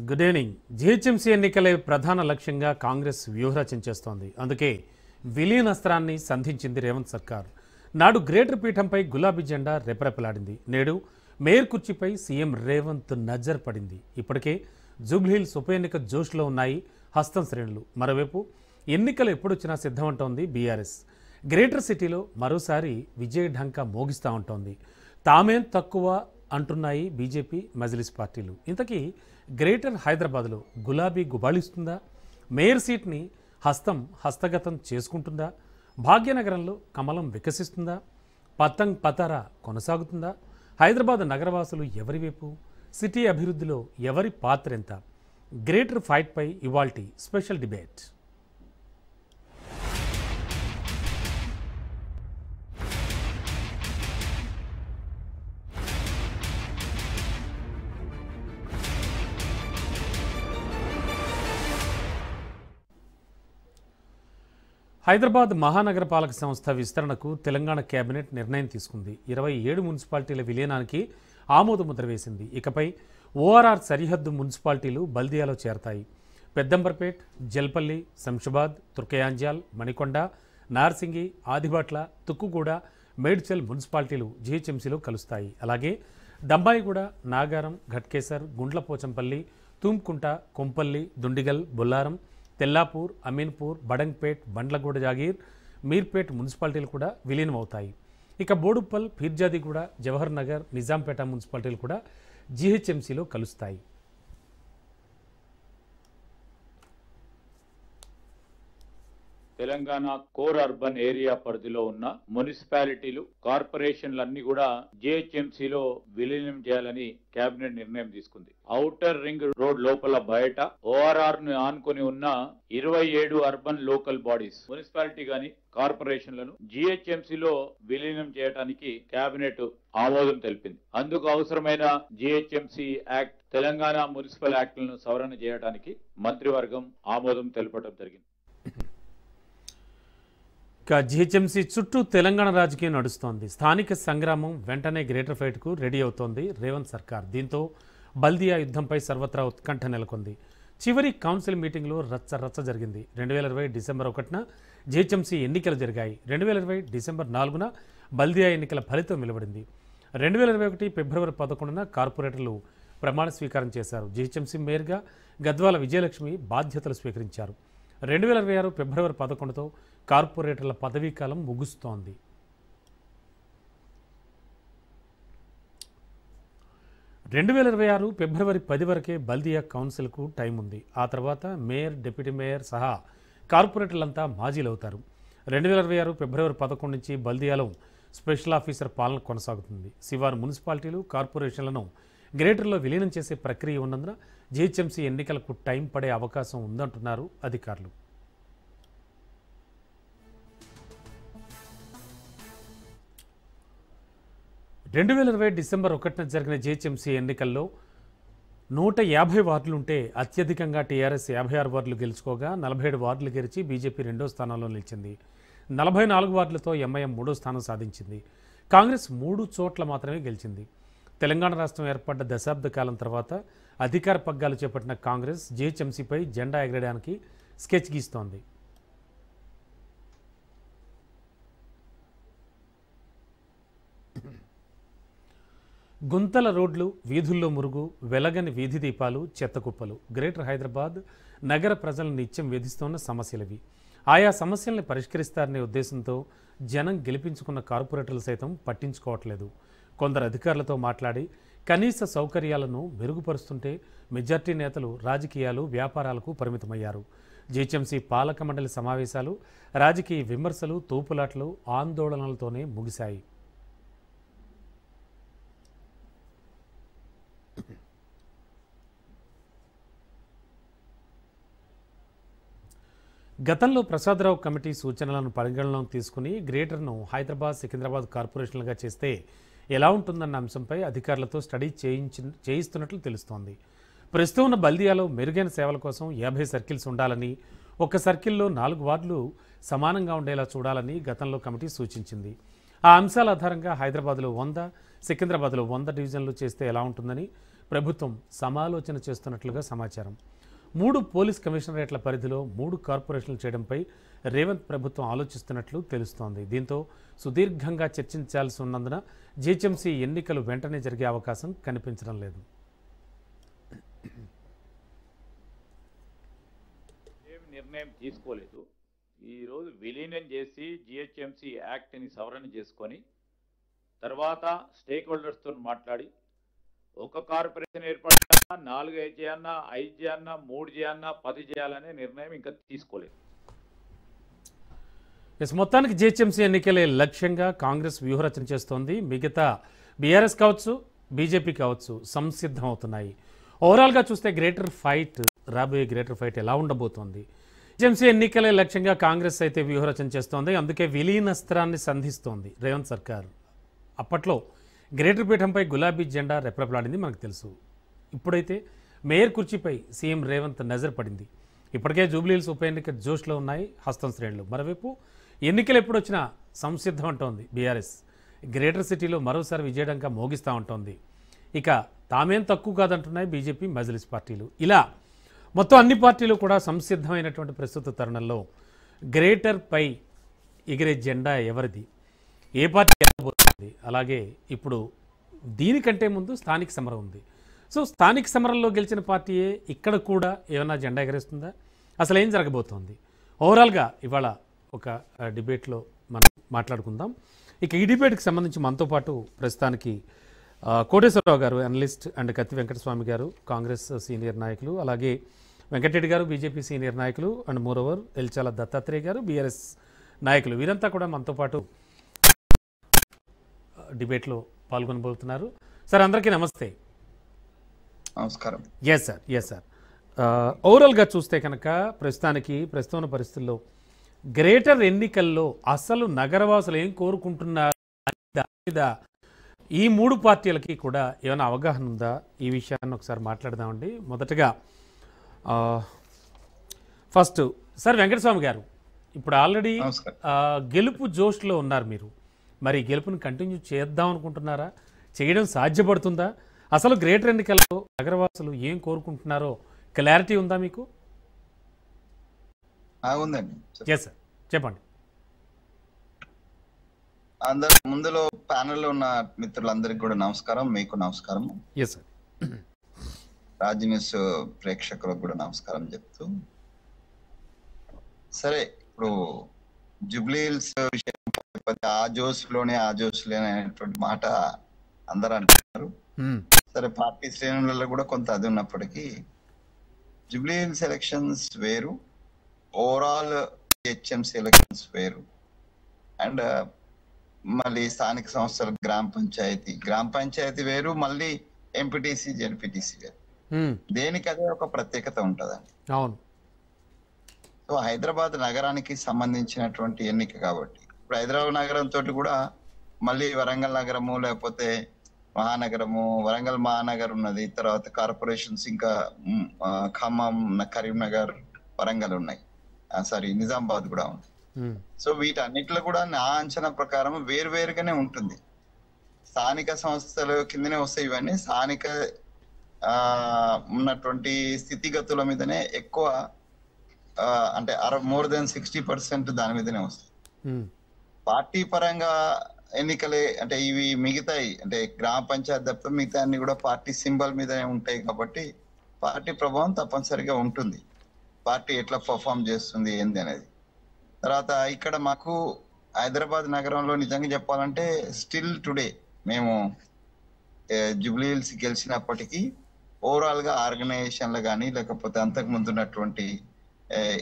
Good evening. GHMC ఎన్నికలే ప్రధాన లక్ష్యంగా కాంగ్రెస్ వ్యూహరచన చేస్తోంది. అందుకే విలీన అస్త్రాన్ని సంధించింది రేవంత్ సర్కార్. నాడు గ్రేటర్ పీఠంపై గులాబీ జెండా రెపరెపలాడింది. నేడు మేయర్ కుర్చీపై సీఎం రేవంత్ నజర్ పడింది. ఇప్పటికే జూబ్లీహిల్స్ ఉప ఎన్నిక జోష్లో ఉన్నాయి హస్తం శ్రేణులు. మరోవైపు ఎన్నికలు ఎప్పుడొచ్చినా సిద్ధమంటోంది బీఆర్ఎస్. గ్రేటర్ సిటీలో మరోసారి విజయ ఢంకా మోగిస్తూ ఉంటోంది. తామేం తక్కువ అంటున్నాయి బీజేపీ మజ్లిస్ పార్టీలు. ఇంతకీ గ్రేటర్ హైదరాబాద్లో గులాబీ గుబాళిస్తుందా? మేయర్ సీట్ని హస్తగతం చేసుకుంటుందా? భాగ్యనగరంలో కమలం వికసిస్తుందా? పతంగ్ పతారా కొనసాగుతుందా? హైదరాబాద్ నగరవాసులు ఎవరి వైపు? సిటీ అభివృద్ధిలో ఎవరి పాత్ర ఎంత? గ్రేటర్ ఫైట్పై ఇవాల్టి స్పెషల్ డిబేట్. హైదరాబాద్ మహానగరపాలక సంస్థ విస్తరణకు తెలంగాణ కేబినెట్ నిర్ణయం తీసుకుంది. 27 మున్సిపాలిటీల విలీనానికి ఆమోదముద్ర వేసింది. ఇకపై ఓఆర్ఆర్ సరిహద్దు మున్సిపాలిటీలు బల్దియాలో చేరతాయి. పెద్దంబర్పేట్, జల్పల్లి, శంషాబాద్, తుర్కయాంజాల్, మణికొండ, నార్సింగి, ఆదిబాట్ల, తుక్కుగూడ, మేడ్చల్ మున్సిపాలిటీలు జీహెచ్ఎంసీలో కలుస్తాయి. అలాగే దంబాయిగూడ, నాగారం, ఘట్కేసర్, గుండ్లపోచంపల్లి, తూంకుంట, కొంపల్లి, దుండిగల్, బొల్లారం, తెల్లాపూర్, అమీన్పూర్, బడంగ్పేట్, బండ్లగూడ జాగీర్, మీర్పేట్ మున్సిపాలిటీలు కూడా విలీనం అవుతాయి. ఇక బోడుప్పల్, పీర్జాదిగూడ, జవహర్ నగర్, నిజాంపేట మున్సిపాలిటీలు కూడా జీహెచ్ఎంసీలో కలుస్తాయి. తెలంగాణ కోర్ అర్బన్ ఏరియా పరిధిలో ఉన్న మున్సిపాలిటీలు, కార్పొరేషన్లన్నీ కూడా జీహెచ్ఎంసీలో విలీనం చేయాలని కేబినెట్ నిర్ణయం తీసుకుంది. ఔటర్ రింగ్ రోడ్ లోపల బయట ఓఆర్ఆర్ ను ఆనుకొని ఉన్న 27 అర్బన్ లోకల్ బాడీస్, మున్సిపాలిటీ గాని కార్పొరేషన్లను జీహెచ్ఎంసీలో విలీనం చేయడానికి కేబినెట్ ఆమోదం తెలిపింది. అందుకు అవసరమైన జీహెచ్ఎంసీ యాక్ట్, తెలంగాణ మున్సిపల్ యాక్ట్లను సవరణ చేయడానికి మంత్రివర్గం ఆమోదం తెలపడం జరిగింది. ఇక జీహెచ్ఎంసీ చుట్టూ తెలంగాణ రాజకీయం నడుస్తోంది. స్థానిక సంగ్రామం వెంటనే గ్రేటర్ ఫైట్కు రెడీ అవుతోంది రేవంత్ సర్కార్. దీంతో బల్దియా యుద్ధంపై సర్వత్రా ఉత్కంఠ నెలకొంది. చివరి కౌన్సిల్ మీటింగ్లో రచ్చ జరిగింది. 2020 డిసెంబర్ 1న జీహెచ్ఎంసీ ఎన్నికలు జరిగాయి. 2020 డిసెంబర్ 4న బల్దియా ఎన్నికల ఫలితం వెలువడింది. 2021 ఫిబ్రవరి 11న కార్పొరేటర్లు ప్రమాణ స్వీకారం చేశారు. జీహెచ్ఎంసీ మేయర్గా గద్వాల విజయలక్ష్మి బాధ్యతలు స్వీకరించారు. 2026 ఫిబ్రవరి 11తో కార్పొరేటర్ల పదవీకాలం ముగుస్తోంది. ఫిబ్రవరి 10 వరకే బల్దియా కౌన్సిల్కు టైం ఉంది. ఆ తర్వాత మేయర్, డిప్యూటీ మేయర్ సహా కార్పొరేటర్లంతా మాజీలవుతారు. 2026 ఫిబ్రవరి 11 నుంచి బల్దియాలో స్పెషల్ ఆఫీసర్ పాలన కొనసాగుతుంది. శివారు మున్సిపాలిటీలు, కార్పొరేషన్లను గ్రేటర్లో విలీనం చేసే ప్రక్రియ ఉన్నందున జీహెచ్ఎంసీ ఎన్నికలకు టైం పడే అవకాశం ఉందంటున్నారు అధికారులు. డిసెంబర్ 1న జరిగిన జీహెచ్ఎంసీ ఎన్నికల్లో 150 వార్డులుంటే అత్యధికంగా టీఆర్ఎస్ 56 వార్డులు గెలుచుకోగా 47 వార్డులు గెలిచి బీజేపీ 2వ స్థానంలో నిలిచింది. 44 వార్డులతో ఎంఐఎం 3వ స్థానం సాధించింది. కాంగ్రెస్ 3 చోట్ల మాత్రమే గెలిచింది. తెలంగాణ రాష్ట్రం ఏర్పడ్డ దశాబ్ద కాలం తర్వాత అధికార పగ్గాలు చేపట్టిన కాంగ్రెస్ జీహెచ్ఎంసీపై జెండా ఎగరడానికి స్కెచ్ గీస్తోంది. గుంతల రోడ్లు, వీధుల్లో మురుగు, వెలగని వీధి దీపాలు, చెత్తకుప్పలు గ్రేటర్ హైదరాబాద్ నగర ప్రజలను నిత్యం వేధిస్తున్న సమస్యలవి. ఆయా సమస్యల్ని పరిష్కరిస్తారనే ఉద్దేశంతో జనం గెలిపించుకున్న కార్పొరేటర్లు సైతం పట్టించుకోవట్లేదు. కొందరు అధికారులతో మాట్లాడి కనీస సౌకర్యాలను మెరుగుపరుస్తుంటే మెజార్టీ నేతలు రాజకీయాలు, వ్యాపారాలకు పరిమితమయ్యారు. జీహెచ్ఎంసీ పాలక మండలి సమావేశాలు రాజకీయ విమర్శలు, తోపులాట్లు, ఆందోళనలతోనే ముగిశాయి. గతంలో ప్రసాదరావు కమిటీ సూచనలను పరిగణలోకి తీసుకుని గ్రేటర్ను హైదరాబాద్, సికింద్రాబాద్ కార్పొరేషన్లుగా చేస్తే ఎలా ఉంటుందన్న అంశంపై అధికారులతో స్టడీ చేయిస్తున్నట్లు తెలుస్తోంది. ప్రస్తుతం ఉన్న బల్దియాలో మెరుగైన సేవల కోసం 50 సర్కిల్స్ ఉండాలని, ఒక సర్కిల్లో 4 వార్డులు సమానంగా ఉండేలా చూడాలని గతంలో కమిటీ సూచించింది. ఆ అంశాల ఆధారంగా హైదరాబాద్లో 100, సికింద్రాబాద్లో 100 డివిజన్లు చేస్తే ఎలా ఉంటుందని ప్రభుత్వం సమాలోచన చేస్తున్నట్లుగా సమాచారం. 3 పోలీస్ కమిషనరేట్ల పరిధిలో 3 కార్పొరేషన్లు చేయడంపై రేవంత్ ప్రభుత్వం ఆలోచిస్తున్నట్లు తెలుస్తోంది. దీంతో సుదీర్ఘంగా చర్చించాల్సి ఉన్నందున జీహెచ్ఎంసీ ఎన్నికలు వెంటనే జరిగే అవకాశం కనిపించడం లేదు. నిర్ణయం తీసుకోలేదు. ఈరోజు విలీనం చేసి జిహెచ్ఎంసీ యాక్ట్ని సవరణ చేసుకొని తర్వాత స్టేక్ హోల్డర్స్తో మాట్లాడి ఒక కార్పొరేషన్ ఏర్పాటు చేయాలన్నా, 4 చేయాలన్నా, 5 చేయాలన్నా, 3 చేయాలన్నా, 10 చేయాలనే నిర్ణయం ఇంకా తీసుకోలేదు. మొత్తానికి జీహెచ్ఎంసీ ఎన్నికలే లక్ష్యంగా కాంగ్రెస్ వ్యూహరచన చేస్తోంది. మిగతా బీఆర్ఎస్ కావచ్చు, బీజేపీ కావచ్చు సంసిద్ధం అవుతున్నాయి. ఓవరాల్గా చూస్తే రాబోయే గ్రేటర్ ఫైట్ ఎలా ఉండబోతోంది? జీహెచ్ఎంసీ ఎన్నికలే లక్ష్యంగా కాంగ్రెస్ అయితే వ్యూహరచన చేస్తోంది. అందుకే విలీనస్త్రాన్ని సంధిస్తోంది రేవంత్ సర్కార్. అప్పట్లో గ్రేటర్ పీఠంపై గులాబీ జెండా రెపరెపలాడింది మనకు తెలుసు. ఇప్పుడైతే మేయర్ కుర్చీపై సీఎం రేవంత్ నజర్ పడింది. ఇప్పటికే జూబ్లీహిల్స్ ఉప ఎన్నిక జోష్లో ఉన్నాయి హస్తం శ్రేణులు. మరోవైపు ఎన్నికలు ఎప్పుడొచ్చినా సంసిద్ధం అంటోంది బీఆర్ఎస్. గ్రేటర్ సిటీలో మరోసారి విజయడంగా మోగిస్తూ ఉంటోంది. ఇక తామేం తక్కువ కాదంటున్నాయి బీజేపీ, మజ్లిస్ పార్టీలు. ఇలా మొత్తం అన్ని పార్టీలు కూడా సంసిద్ధమైనటువంటి ప్రస్తుత తరుణంలో గ్రేటర్ పై ఎగిరే జెండా ఎవరిది, ఏ పార్టీ గెలవబోతుంది? అలాగే ఇప్పుడు దీనికంటే ముందు స్థానిక సమరం ఉంది. సో స్థానిక సమరంలో గెలిచిన పార్టీయే ఇక్కడ కూడా ఏమైనా జెండా ఎగరేస్తుందా? అసలు ఏం జరగబోతోంది? ఓవరాల్గా ఇవాళ ఒక డిబేట్లో మనం మాట్లాడుకుందాం. ఇక ఈ డిబేట్కి సంబంధించి మనతో పాటు ప్రస్తుతానికి కోటేశ్వరరావు గారు అనలిస్ట్ అండ్ కత్తి వెంకటస్వామి గారు కాంగ్రెస్ సీనియర్ నాయకులు, అలాగే వెంకటరెడ్డి గారు బీజేపీ సీనియర్ నాయకులు, అండ్ మోరోవర్ ఎల్చాల దత్తాత్రేయ గారు బీఆర్ఎస్ నాయకులు. వీరంతా కూడా మనతో పాటు డిబేట్లో పాల్గొనబోతున్నారు. సార్ అందరికీ నమస్తే. నమస్కారం. Yes sir. ఓవరాల్గా చూస్తే కనుక ప్రస్తుత పరిస్థితుల్లో గ్రేటర్ ఎన్నికల్లో అసలు నగరవాసులు ఏం కోరుకుంటున్నారు దాని మీద ఈ 3 పార్టీలకి కూడా ఏమైనా అవగాహన ఉందా? ఈ విషయాన్ని ఒకసారి మాట్లాడదామండి. మొదటగా ఫస్ట్ సార్ వెంకటస్వామి గారు, ఇప్పుడు ఆల్రెడీ గెలుపు జోష్లో ఉన్నారు మీరు. మరి గెలుపుని కంటిన్యూ చేద్దాం అనుకుంటున్నారా? చేయడం సాధ్యపడుతుందా? అసలు గ్రేటర్ ఎన్నికల్లో నగరవాసులు ఏం కోరుకుంటున్నారో క్లారిటీ ఉందా మీకు? ఉందండి. ఎస్ సార్, చెప్పండి. అందరు ముందులో ప్యానెల్లో ఉన్న మిత్రులందరికీ కూడా నమస్కారం. మీకు నమస్కారం. Yes sir. రాజ్ న్యూస్ ప్రేక్షకులకు కూడా నమస్కారం చెప్తూ, సరే ఇప్పుడు జూబ్లీహిల్స్ విషయం ఆ జోష్లోనే అనేటువంటి మాట అందరూ అంటున్నారు. సరే పార్టీ శ్రేణులలో కూడా కొంత అది ఉన్నప్పటికీ జూబ్లీహిల్స్ ఎలక్షన్స్ వేరు, ఓవరాల్ హెచ్ఎంసీ ఎలక్షన్స్ వేరు, అండ్ మళ్ళీ స్థానిక సంస్థల గ్రామ పంచాయతీ వేరు, మళ్ళీ ఎంపీటీసీ జెడ్పీటీసీ వేరు. దేనికి అదే ఒక ప్రత్యేకత ఉంటుందండి. అవును. సో హైదరాబాద్ నగరానికి సంబంధించినటువంటి ఎన్నిక కాబట్టి ఇప్పుడు హైదరాబాద్ నగరం తోటి కూడా మళ్ళీ వరంగల్ నగరము, లేకపోతే మహానగరము, వరంగల్ మహానగర్ ఉన్నది, తర్వాత కార్పొరేషన్స్ ఇంకా ఖమ్మం, కరీంనగర్, వరంగల్ ఉన్నాయి, నిజామాబాద్ కూడా ఉంది. సో వీటన్నిటిలో కూడా నా అంచనా ప్రకారం వేరువేరుగానే ఉంటుంది. స్థానిక సంస్థల కిందనే వస్తాయి ఇవన్నీ. స్థానిక ఉన్నటువంటి స్థితిగతుల మీదనే ఎక్కువ, అంటే మోర్ దెన్ 60% దాని మీదనే వస్తాయి. పార్టీ పరంగా ఎన్నికలే అంటే ఇవి మిగతాయి, అంటే గ్రామ పంచాయతీ తప్ప మిగతా అన్ని కూడా పార్టీ సింబల్ మీదనే ఉంటాయి కాబట్టి పార్టీ ప్రభావం తప్పనిసరిగా ఉంటుంది. పార్టీ ఎట్లా పర్ఫామ్ చేస్తుంది ఏంది అనేది. తర్వాత ఇక్కడ మాకు హైదరాబాద్ నగరంలో నిజంగా చెప్పాలంటే స్టిల్ టుడే మేము జూబ్లీహిల్స్ గెలిచినప్పటికీ ఓవరాల్ గా ఆర్గనైజేషన్లు కానీ, లేకపోతే అంతకు ముందు ఉన్నటువంటి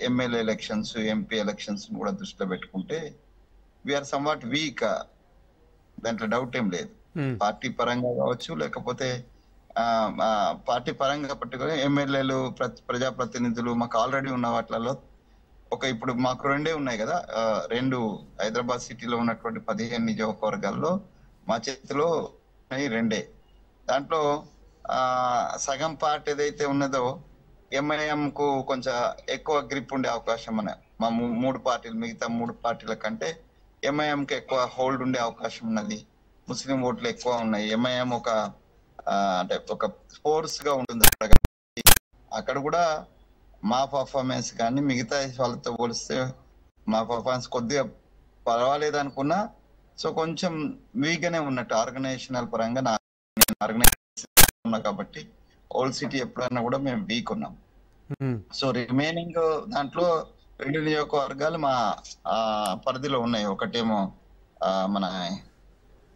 ఎమ్మెల్యే ఎలక్షన్స్, ఎంపీ ఎలక్షన్స్ కూడా దృష్టిలో పెట్టుకుంటే వీఆర్ సమ్వాట్ వీక్. దాంట్లో డౌట్ ఏం లేదు. పార్టీ పరంగా కావచ్చు, లేకపోతే పార్టీ పరంగా పట్టుకుని ఎమ్మెల్యేలు, ప్రజాప్రతినిధులు మాకు ఆల్రెడీ ఉన్న వాటిలలో ఇప్పుడు మాకు 2 ఉన్నాయి కదా, 2 హైదరాబాద్ సిటీలో ఉన్నటువంటి 15 నియోజకవర్గాల్లో మా చేతిలో 2. దాంట్లో సగం పార్ట్ ఏదైతే ఉన్నదో ఎంఐఎం కు కొంచెం ఎక్కువ గ్రిప్ ఉండే అవకాశం మా 3 పార్టీలు, మిగతా 3 పార్టీల కంటే ఎంఐఎం కి ఎక్కువ హోల్డ్ ఉండే అవకాశం ఉన్నది. ముస్లిం ఓట్లు ఎక్కువ ఉన్నాయి. ఎంఐఎం ఒక అంటే ఒక ఫోర్స్ గా ఉంటుంది అక్కడ కూడా మా పర్ఫార్మెన్స్ కానీ మిగతా వాళ్ళతో పోలిస్తే మా పర్ఫార్మెన్స్ కొద్దిగా పర్వాలేదు అనుకున్నా. సో కొంచెం వీక్ గానే ఉన్నట్టు ఆర్గనైజేషనల్ పరంగా నేను ఆర్గనైజేషన్ ఉన్నా కాబట్టి ఓల్డ్ సిటీ ఎప్పుడన్నా కూడా మేము వీక్ ఉన్నాం. సో రిమైనింగ్ దాంట్లో 2 నియోజకవర్గాలు మా పరిధిలో ఉన్నాయి. ఒకటేమో మన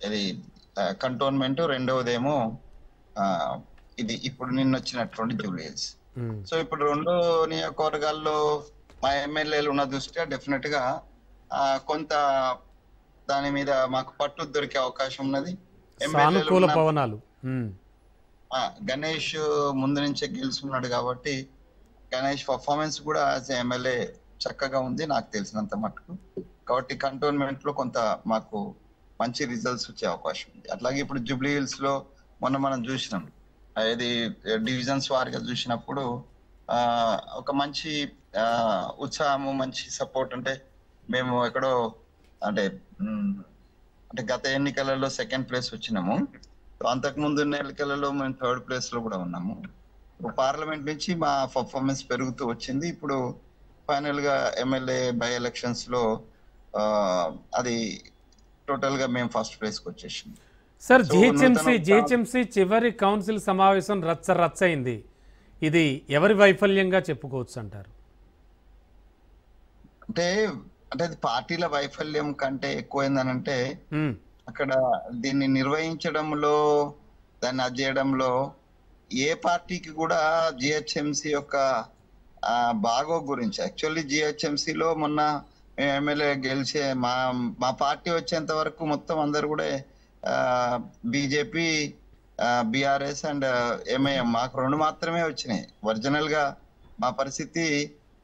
ఇది కంటోన్మెంట్, రెండవదేమో ఇది ఇప్పుడు నిన్న వచ్చినటువంటి జూబ్లీహిల్స్. సో ఇప్పుడు 2 నియోజకవర్గాల్లో మా ఎమ్మెల్యేలు ఉన్న దృష్ట్యా డెఫినెట్ గా కొంత దాని మీద మాకు పట్టు దొరికే అవకాశం ఉన్నది. గణేష్ ముందు నుంచే గెలుచున్నాడు కాబట్టి గణేష్ పర్ఫార్మెన్స్ కూడా యాజ్ ఎమ్మెల్యే చక్కగా ఉంది నాకు తెలిసినంత మటుకు. కాబట్టి కంటోన్మెంట్ లో కొంత మాకు మంచి రిజల్ట్స్ వచ్చే అవకాశం ఉంది. అట్లాగే ఇప్పుడు జూబ్లీహిల్స్ లో మనం చూసినాం, ఇది డివిజన్స్ వారిగా చూసినప్పుడు ఒక మంచి ఉత్సాహము, మంచి సపోర్ట్. అంటే మేము ఎక్కడో అంటే గత ఎన్నికలలో 2nd ప్లేస్ వచ్చినాము. అంతకు ముందు ఎన్నికలలో మేము 3rd ప్లేస్ లో కూడా ఉన్నాము. పార్లమెంట్ నుంచి మా పర్ఫార్మెన్స్ పెరుగుతూ వచ్చింది. ఇప్పుడు ఫైనల్ గా ఎమ్మెల్యే బై ఎలక్షన్స్ లో అది టోటల్ గా మేము 1st ప్లేస్ కి వచ్చేసాం. సార్, జిహెచ్ఎంసీ చివరి కౌన్సిల్ సమావేశం రచ్చయింది. ఇది ఎవరి వైఫల్యంగా చెప్పుకోవచ్చు అంటారు? అంటే అది పార్టీల వైఫల్యం కంటే ఎక్కువ ఏందనంటే అక్కడ దీన్ని నిర్వహించడంలో, దాన్ని అది చేయడంలో ఏ పార్టీకి కూడా జిహెచ్ఎంసీ యొక్క బాగో గురించి. యాక్చువల్లీ జిహెచ్ఎంసీలో మొన్న ఎమ్మెల్యే గెలిచే మా పార్టీ వచ్చేంత వరకు మొత్తం అందరు కూడా బీజేపీ, బీఆర్ఎస్ అండ్ ఎంఐఎం, మాకు 2 మాత్రమే వచ్చినాయి. ఒరిజినల్ గా మా పరిస్థితి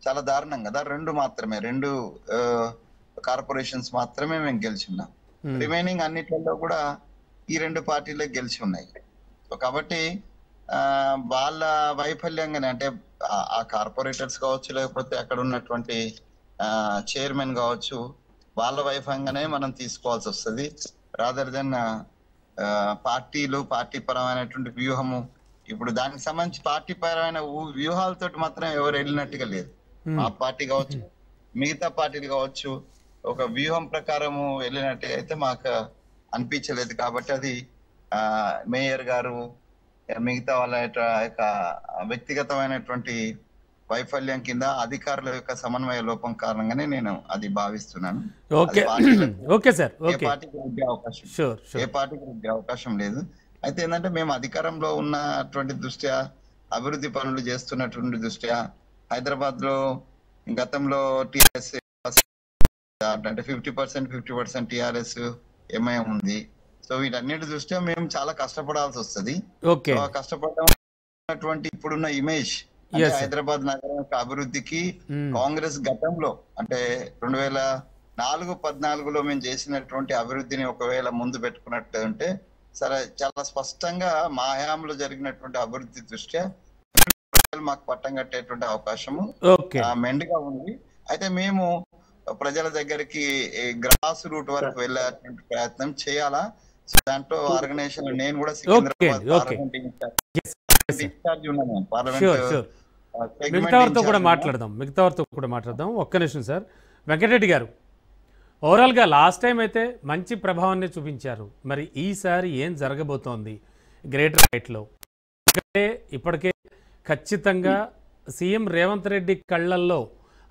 చాలా దారుణం కదా, 2 మాత్రమే, 2 కార్పొరేషన్స్ మాత్రమే మేము గెలిచి ఉన్నాం. రిమైనింగ్ అన్నిట్లలో కూడా ఈ 2 పార్టీలే గెలిచి ఉన్నాయి. సో కాబట్టి వాళ్ళ వైఫల్యంగానే, అంటే ఆ కార్పొరేటర్స్ కావచ్చు, లేకపోతే అక్కడ ఉన్నటువంటి చైర్మన్ కావచ్చు, వాళ్ళ వైఫల్యంగానే మనం తీసుకోవాల్సి వస్తుంది. రాదర్ దెన్ పార్టీ పరమైనటువంటి వ్యూహము. ఇప్పుడు దానికి సంబంధించి పార్టీ పరమైన వ్యూహాలతో మాత్రం ఎవరు వెళ్ళినట్టుగా లేదు. మా పార్టీ కావచ్చు, మిగతా పార్టీలు కావచ్చు, ఒక వ్యూహం ప్రకారము వెళ్ళినట్టుగా అయితే మాకు అనిపించలేదు. కాబట్టి అది మేయర్ గారు, మిగతా వాళ్ళ యొక్క వ్యక్తిగతమైనటువంటి వైఫల్యం కింద, అధికారుల యొక్క సమన్వయ లోపం కారణంగానే నేను అది భావిస్తున్నాను. ఏ పార్టీకి ఉండే అవకాశం లేదు. అయితే ఏంటంటే మేము అధికారంలో ఉన్నటువంటి దృష్ట్యా, అభివృద్ధి పనులు చేస్తున్నటువంటి దృష్ట్యా, హైదరాబాద్ లో గతంలో టిఆర్ఎస్ అంటే 50% టిఆర్ఎస్ ఎంఐఎం ఉంది. సో వీటన్నిటి దృష్ట్యా మేము చాలా కష్టపడాల్సి వస్తుంది. కష్టపడటువంటి ఇప్పుడున్న ఇమేజ్ హైదరాబాద్ నగరం యొక్క అభివృద్ధికి కాంగ్రెస్ గతంలో అంటే 2014-14లో మేము చేసినటువంటి అభివృద్ధిని ఒకవేళ ముందు పెట్టుకున్నట్టు అంటే సరే, చాలా స్పష్టంగా మా హయాంలో జరిగినటువంటి అభివృద్ధి దృష్ట్యా మాకు పట్టం కట్టేటువంటి అవకాశము మెండుగా ఉంది. అయితే మేము ప్రజల దగ్గరికి గ్రాస్ రూట్ వరకు వెళ్ళేటువంటి ప్రయత్నం చేయాలా. దాంట్లో ఆర్గనైజేషన్ నేను కూడా సికింద్రాబాద్ ఇన్ఛార్జ్ ఉన్నాను. మిగతావారితో కూడా మాట్లాడదాం. ఒక్క నిమిషం సార్. వెంకటరెడ్డి గారు, ఓవరాల్గా లాస్ట్ టైం అయితే మంచి ప్రభావాన్ని చూపించారు. మరి ఈసారి ఏం జరగబోతోంది గ్రేటర్ హైట్లో? ఇప్పటికే ఖచ్చితంగా సీఎం రేవంత్ రెడ్డి కళ్ళల్లో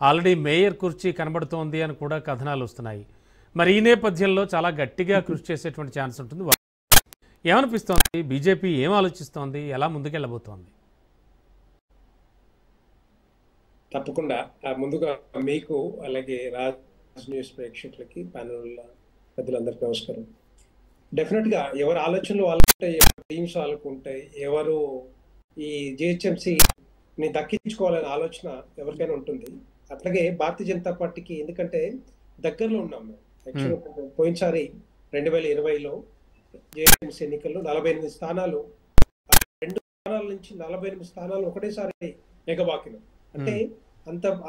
ఆల్రెడీ మేయర్ కుర్చీ కనబడుతోంది అని కూడా కథనాలు వస్తున్నాయి. మరి ఈ నేపథ్యంలో చాలా గట్టిగా కృషి చేసేటువంటి ఛాన్స్ ఉంటుంది. ఏమనిపిస్తోంది? బీజేపీ ఏం ఆలోచిస్తోంది? ఎలా ముందుకెళ్ళబోతోంది? తప్పకుండా ముందుగా మీకు, అలాగే రాజ్ న్యూస్ ప్రేక్షకులకి, ప్యానల్ పెద్దలందరికీ నమస్కారం. డెఫినెట్గా ఎవరి ఆలోచనలు వాళ్ళకు ఉంటాయి, టీమ్స్ వాళ్ళకు ఉంటాయి. ఎవరు ఈ జిహెచ్ఎంసీని దక్కించుకోవాలనే ఆలోచన ఎవరికైనా ఉంటుంది. అట్లాగే భారతీయ జనతా పార్టీకి, ఎందుకంటే దగ్గరలో ఉన్నాం మేము. యాక్చువల్గా పోయినసారి 2020లో జిహెచ్ఎంసీ ఎన్నికల్లో 48 స్థానాలు, 2 స్థానాల నుంచి 48 స్థానాలు ఒకటేసారి ఎగబాకినాం. అంటే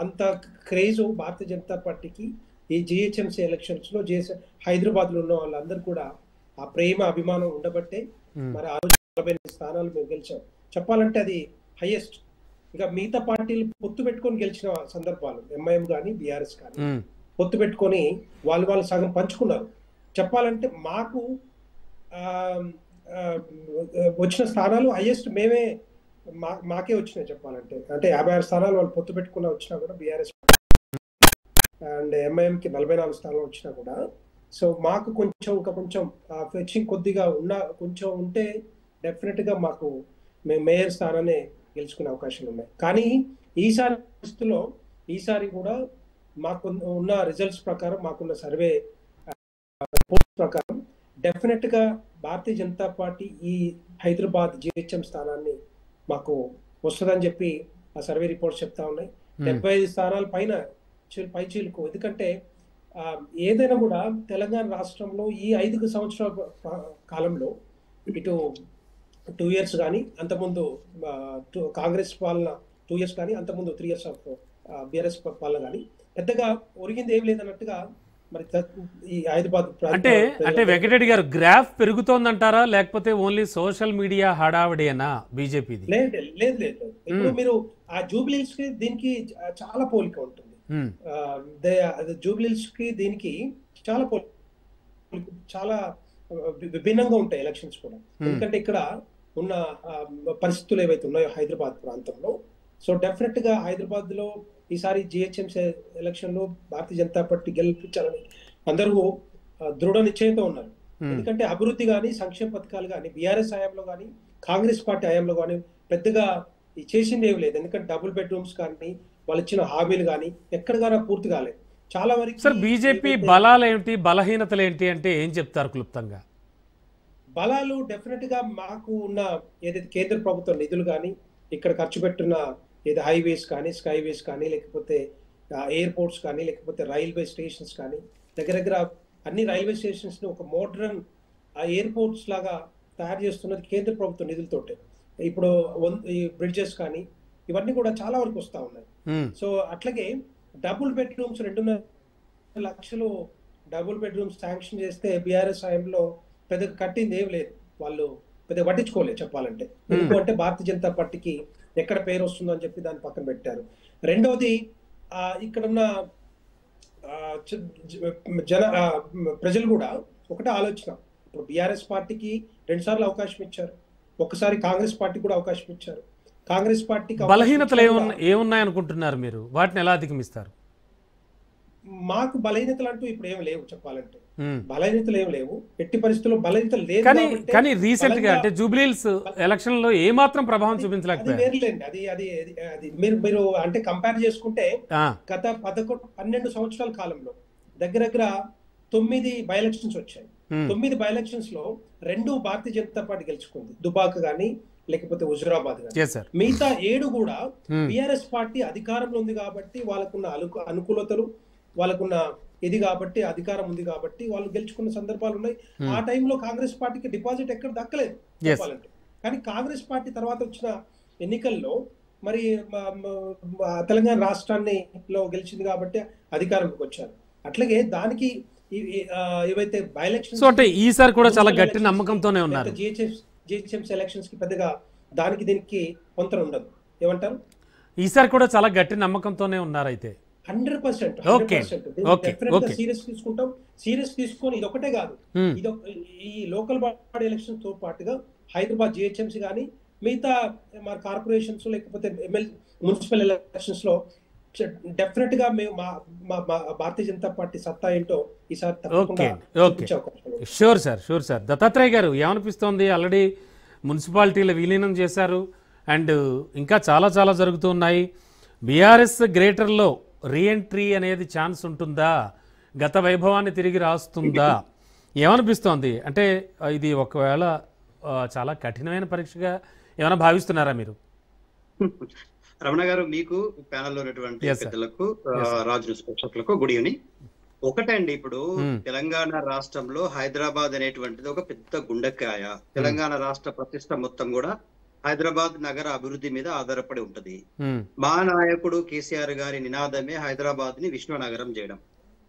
అంత క్రేజ్ భారతీయ జనతా పార్టీకి ఈ జిహెచ్ఎంసీ ఎలక్షన్స్ లో హైదరాబాద్ లో ఉన్న వాళ్ళందరూ కూడా ఆ ప్రేమ, అభిమానం ఉండబట్టే మరి 48 స్థానాలు మేము గెలిచాం. చెప్పాలంటే అది హైయెస్ట్. ఇంకా మిగతా పార్టీలు పొత్తు పెట్టుకొని గెలిచిన సందర్భాలు, ఎంఐఎం కానీ బీఆర్ఎస్ కానీ పొత్తు పెట్టుకొని వాళ్ళు సగం పంచుకున్నారు. చెప్పాలంటే మాకు వచ్చిన స్థానాలు హైయెస్ట్ మేమే, మాకే వచ్చినాయి చెప్పాలంటే. అంటే 56 స్థానాలు వాళ్ళు పొత్తు పెట్టుకున్న వచ్చినా కూడా బీఆర్ఎస్ అండ్ ఎంఐఎంకి 44 స్థానాలు వచ్చినా కూడా, సో మాకు కొంచెం ఫెచింగ్ కొద్దిగా కొంచెం ఉంటే డెఫినెట్గా మాకు మేము మేయర్ స్థానాన్ని గెలుచుకునే అవకాశాలు ఉన్నాయి. కానీ ఈసారి పరిస్థితుల్లో ఈసారి కూడా మాకు ఉన్న రిజల్ట్స్ ప్రకారం, మాకున్న సర్వే రిపోర్ట్స్ ప్రకారం డెఫినెట్గా భారతీయ జనతా పార్టీ ఈ హైదరాబాద్ జిహెచ్ఎం స్థానాన్ని మాకు వస్తుందని చెప్పి ఆ సర్వే రిపోర్ట్స్ చెప్తా ఉన్నాయి. 75 స్థానాల పై చీలుకు. ఎందుకంటే ఏదైనా కూడా తెలంగాణ రాష్ట్రంలో ఈ 5 సంవత్సరాల కాలంలో ఇటు 2 years కానీ, అంతకుముందు కాంగ్రెస్ పాలన 2 years కానీ, అంతకుముందు 3 years ఆఫ్ బీఆర్ఎస్ పాలన కానీ పెద్దగా ఒరిగింది ఏం లేదన్నట్టుగా మరి ఈ హైదరాబాద్ అంటే వెంకటరెడ్డి గారు గ్రాఫ్ పెరుగుతోందంటారా, లేకపోతే ఓన్లీ సోషల్ మీడియా హడావిడేనా బీజేపీది? లేదు. ఇప్పుడు మీరు ఆ జూబ్లీహిల్స్ కి దీనికి చాలా పోలిక ఉంటుంది. జూబ్లీహిల్స్ కి దీనికి చాలా విభిన్నంగా ఉంటాయి ఎలక్షన్స్ కూడా. ఎందుకంటే ఇక్కడ ఉన్న పరిస్థితులు ఏవైతే ఉన్నాయో హైదరాబాద్ ప్రాంతంలో, సో డెఫినెట్ గా హైదరాబాద్ లో ఈసారి జిహెచ్ఎంసీ ఎలక్షన్ లో భారతీయ జనతా పార్టీ గెలిపించాలని అందరూ దృఢ నిశ్చయంతో ఉన్నారు. ఎందుకంటే అభివృద్ధి కానీ, సంక్షేమ పథకాలు కానీ బీఆర్ఎస్ హయాంలో కానీ, కాంగ్రెస్ పార్టీ హయాంలో కానీ పెద్దగా చేసింది ఏమి లేదు. ఎందుకంటే డబుల్ బెడ్రూమ్స్ కానీ, వాళ్ళు ఇచ్చిన హామీలు కానీ ఎక్కడగానే పూర్తి కాలేదు. చాలా వరకు సార్ బీజేపీ బలాలు ఏంటి, బలహీనతలు ఏంటి అంటే ఏం చెప్తారు క్లుప్తంగా? బలాలు డెఫినెట్ గా మాకు ఉన్న ఏదైతే కేంద్ర ప్రభుత్వ నిధులు కానీ, ఇక్కడ ఖర్చు పెట్టిన ఏదో హైవేస్ కానీ, స్కైవేస్ కానీ, లేకపోతే ఎయిర్పోర్ట్స్ కానీ, లేకపోతే రైల్వే స్టేషన్స్ కానీ, దగ్గర అన్ని రైల్వే స్టేషన్స్ ని ఒక మోడర్న్ ఎయిర్పోర్ట్స్ లాగా తయారు చేస్తున్నది కేంద్ర ప్రభుత్వ నిధులతోటే. ఇప్పుడు ఈ బ్రిడ్జెస్ కానీ ఇవన్నీ కూడా చాలా వరకు వస్తా ఉన్నాయి. సో అట్లాగే డబుల్ బెడ్రూమ్స్ 2.5 లక్షలు డబుల్ బెడ్రూమ్స్ శాంక్షన్ చేస్తే బీఆర్ఎస్ హయాంలో పెద్దగా కట్టింది ఏం లేదు, వాళ్ళు పెద్దగా పట్టించుకోలేదు చెప్పాలంటే. ఎందుకంటే భారతీయ జనతా పార్టీకి ఎక్కడ పేరు వస్తుందో అని చెప్పి దాన్ని పక్కన పెట్టారు. రెండవది ఇక్కడున్న ప్రజలు కూడా ఒకటే ఆలోచన. ఇప్పుడు బీఆర్ఎస్ పార్టీకి 2 సార్లు అవకాశం ఇచ్చారు, ఒకసారి కాంగ్రెస్ పార్టీ కూడా అవకాశం ఇచ్చారు. కాంగ్రెస్ పార్టీకి బలహీనతలు ఏమున్నాయి అనుకుంటున్నారు మీరు, వాటిని ఎలా అధిగమిస్తారు? మాకు బలహీనతలు అంటూ ఇప్పుడు ఏం లేవు చెప్పాలంటే. బలహీనతలు ఏం లేవు, ఎట్టి పరిస్థితుల్లో బలహీనతలు లేదు. కానీ రీసెంట్ గా అంటే జూబ్లీహిల్స్ ఎలక్షన్ లో ఏ మాత్రం ప్రభావం చూపించలేకపోయారు. వేర్లేండి, అది మీరు అంటే కంపేర్ చేసుకుంటే గత 12 సంవత్సరాల కాలంలో దగ్గర 9 బై ఎలక్షన్స్ వచ్చాయి. 9 బై ఎలక్షన్స్ లో 2 భారతీయ జనతా పార్టీ గెలుచుకుంది, దుబాక్ గానీ లేకపోతే హుజురాబాద్ గానీ. మిగతా 7 కూడా బీఆర్ఎస్ పార్టీ అధికారంలో ఉంది కాబట్టి, వాళ్ళకున్న అనుకూలతలు, వాళ్ళకున్న ఇది కాబట్టి, అధికారం ఉంది కాబట్టి వాళ్ళు గెలుచుకున్న సందర్భాలు ఉన్నాయి. ఆ టైంలో కాంగ్రెస్ పార్టీకి డిపాజిట్ ఎక్కడ దక్కలేదు చెప్పాలంటే. కానీ కాంగ్రెస్ పార్టీ తర్వాత వచ్చిన ఎన్నికల్లో మరి తెలంగాణ రాష్ట్రాన్ని లో గెలిచింది కాబట్టి అధికారంలోకి వచ్చారు. అట్లాగే దానికి ఏవైతే బై ఎలక్షన్స్ అంటే ఈసారి కూడా చాలా గట్టి నమ్మకంతోనే ఉన్నారు. జిహెచ్ఎంసీ ఎలక్షన్స్ కి పెద్దగా దానికి దీనికి పొంతన ఉండదు. ఏమంటారు? ఈసారి కూడా చాలా గట్టి నమ్మకంతోనే ఉన్నారు అయితే. 100% సీరియస్ తీసుకొని ఇది ఒకటే కాదు, ఈ లోకల్ బాడీ ఎలక్షన్ తో పాటుగా హైదరాబాద్ జిహెచ్ఎంసీ కానీ మిగతా మన కార్పొరేషన్స్ లేకపోతే మున్సిపల్ ఎలక్షన్స్ లో డెఫినెట్ గా మేము మా భారతీయ జనతా పార్టీ సత్తా ఏంటో ఈసారి తప్పకుండా. Sure sir. దత్తాత్రేయ గారు ఏమనిపిస్తోంది? ఆల్రెడీ మున్సిపాలిటీలు విలీనం చేశారు అండ్ ఇంకా చాలా జరుగుతున్నాయి. బీఆర్ఎస్ గ్రేటర్లో రీఎంట్రీ అనేది ఛాన్స్ ఉంటుందా? గత వైభవాన్ని తిరిగి రాస్తుందా? ఏమనిపిస్తోంది? అంటే ఇది ఒకవేళ చాలా కఠినమైన పరీక్షగా ఏమైనా భావిస్తున్నారా మీరు? రమణ గారు, మీకు ప్యానెల్లో ఉన్నటువంటి పెద్దలకు, రాజు న్యూస్ ప్రేక్షకులకు గుడ్ ఈవినింగ్. ఒకటండి, ఇప్పుడు తెలంగాణ రాష్ట్రంలో హైదరాబాద్ అనేటువంటిది ఒక పెద్ద గుండెకాయ. తెలంగాణ రాష్ట్ర ప్రతిష్ట మొత్తం కూడా హైదరాబాద్ నగర అభివృద్ధి మీద ఆధారపడి ఉంటది. మా నాయకుడు కేసీఆర్ గారి నినాదమే హైదరాబాద్ ని విశ్వనగరం చేయడం.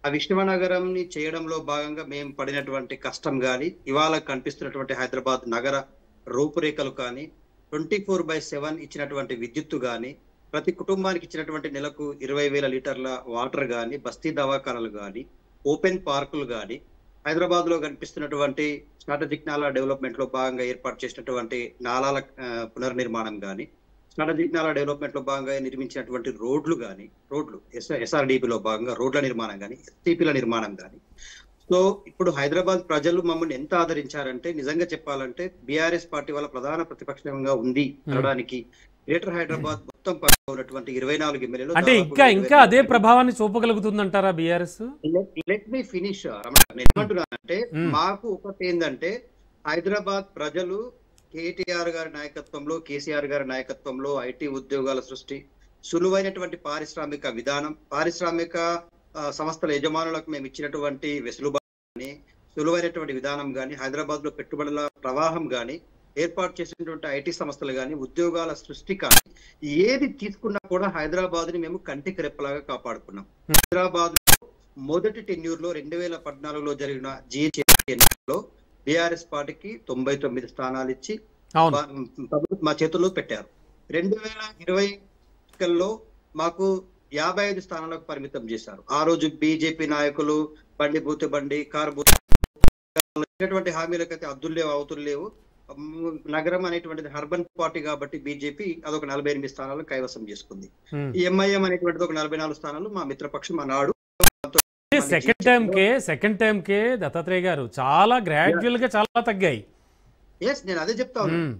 ఆ విశ్వనగరం ని చేయడంలో భాగంగా మేము పడినటువంటి కష్టం గాని, ఇవాళ కనిపిస్తున్నటువంటి హైదరాబాద్ నగర రూపురేఖలు కానీ 24/7 ఇచ్చినటువంటి విద్యుత్తు కానీ ప్రతి కుటుంబానికి ఇచ్చినటువంటి నెలకు 20,000 లీటర్ల వాటర్ కానీ బస్తీ దవాఖానాలు కానీ ఓపెన్ పార్కులు కానీ హైదరాబాద్ లో కనిపిస్తున్నటువంటి స్ట్రాటజిక్ నాలా డెవలప్మెంట్ లో భాగంగా ఏర్పాటు చేసినటువంటి నాలాల పునర్నిర్మాణం కానీ స్ట్రాటజిక్ నాలా డెవలప్మెంట్ లో భాగంగా నిర్మించినటువంటి రోడ్లు ఎస్ఆర్డిపిలో భాగంగా రోడ్ల నిర్మాణం కానీ ఎస్టీపీల నిర్మాణం కానీ. సో ఇప్పుడు హైదరాబాద్ ప్రజలు మమ్మల్ని ఎంత ఆదరించారంటే నిజంగా చెప్పాలంటే బీఆర్ఎస్ పార్టీ వాళ్ళ ప్రధాన ప్రతిపక్షంగా ఉంది అనడానికి గ్రేటర్ హైదరాబాద్ మొత్తం ఉన్నటువంటి 24 ఎమ్మెల్యేలు అంటే ఇంకా అదే ప్రభావాన్ని చూపగలుగుతుందంటారా బీఆర్ఎస్? లెట్ మీ ఫినిష్ ఏమంటున్నానంటే మాకు ఒకటి ఏంటంటే హైదరాబాద్ ప్రజలు కేటీఆర్ గారి నాయకత్వంలో కేసీఆర్ గారి నాయకత్వంలో ఐటీ ఉద్యోగాల సృష్టి సులువైనటువంటి పారిశ్రామిక విధానం పారిశ్రామిక సంస్థల యజమానులకు మేము ఇచ్చినటువంటి వెసులుబాటు సులువైనటువంటి విధానం కానీ హైదరాబాద్ లో పెట్టుబడుల ప్రవాహం కానీ ఏర్పాటు చేసినటువంటి ఐటీ సంస్థలు కానీ ఉద్యోగాల సృష్టి కానీ ఏది తీసుకున్నా కూడా హైదరాబాద్ ని మేము కంటికి రెప్పలాగా కాపాడుకున్నాం. హైదరాబాద్ లో మొదటి టెన్యూర్ లో 2014లో జరిగిన జిహెచ్ఎంసీలో బీఆర్ఎస్ పార్టీకి 99 స్థానాలు ఇచ్చి మా చేతుల్లో పెట్టారు. 2020 ఎన్నికల్లో మాకు 55 స్థానాలకు పరిమితం చేశారు. ఆ రోజు బీజేపీ నాయకులు బండి బూత్ బండి కారు బూత్ హామీలకైతే అద్దులు లేవు అవతులు లేవు. నగరం అనేటువంటిది అర్బన్ పార్టీ కాబట్టి బీజేపీ అదొక 48 స్థానాలు కైవసం చేసుకుంది. ఎంఐఎం అనేటువంటిది ఒక 44 స్థానాలు మా మిత్రపక్షం అన్నాడు. సెకండ్ టైం కే దత్తాత్రేయ గారు చాలా గ్రాడ్యువల్ గా చాలా తగ్గాయి. నేను అదే చెప్తా ఉన్నాను.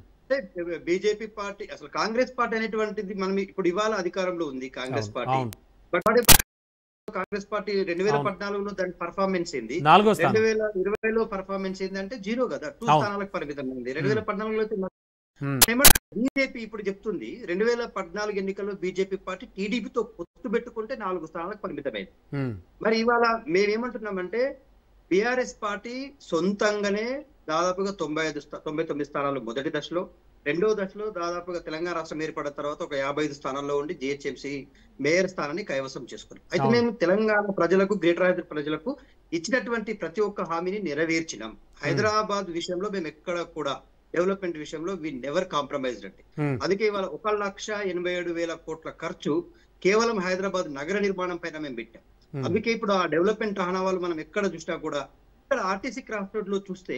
బీజేపీ పార్టీ అసలు కాంగ్రెస్ పార్టీ అనేటువంటిది మనం ఇప్పుడు ఇవాళ అధికారంలో ఉంది కాంగ్రెస్ పార్టీ. కాంగ్రెస్ పార్టీ 2014లో దాని పర్ఫార్మెన్స్ ఏంది, 2020లో పర్ఫార్మెన్స్ ఏంటంటే 0 కదా, 2 స్థానాలకు పరిమితం ఉంది. 2014లో బీజేపీ ఇప్పుడు చెప్తుంది 2014 ఎన్నికల్లో బీజేపీ పార్టీ టీడీపీతో పొత్తు పెట్టుకుంటే 4 స్థానాలకు పరిమితమైంది. మరి ఇవాళ మేమేమంటున్నామంటే బీఆర్ఎస్ పార్టీ సొంతంగానే దాదాపుగా 99 స్థానాలు మొదటి దశలో, రెండో దశలో దాదాపుగా తెలంగాణ రాష్ట్రం ఏర్పడిన తర్వాత ఒక 55 స్థానాల్లో ఉండి జిహెచ్ఎంసీ మేయర్ స్థానాన్ని కైవసం చేసుకున్నాం. అయితే మేము తెలంగాణ ప్రజలకు గ్రేటర్ హైదరాబాద్ ప్రజలకు ఇచ్చినటువంటి ప్రతి ఒక్క హామీని నెరవేర్చినాం. హైదరాబాద్ విషయంలో మేము ఎక్కడ కూడా డెవలప్మెంట్ విషయంలో వి నెవర్ కాంప్రమైజ్డ్ అండి. అందుకే ఇవాళ 1,87,000 కోట్ల ఖర్చు కేవలం హైదరాబాద్ నగర నిర్మాణం పైన మేము పెట్టాం. అందుకే ఇప్పుడు ఆ డెవలప్మెంట్ ఆనవాళ్ళు మనం ఎక్కడ చూసినా కూడా ఇక్కడ ఆర్టీసీ క్రాస్ రోడ్ లో చూస్తే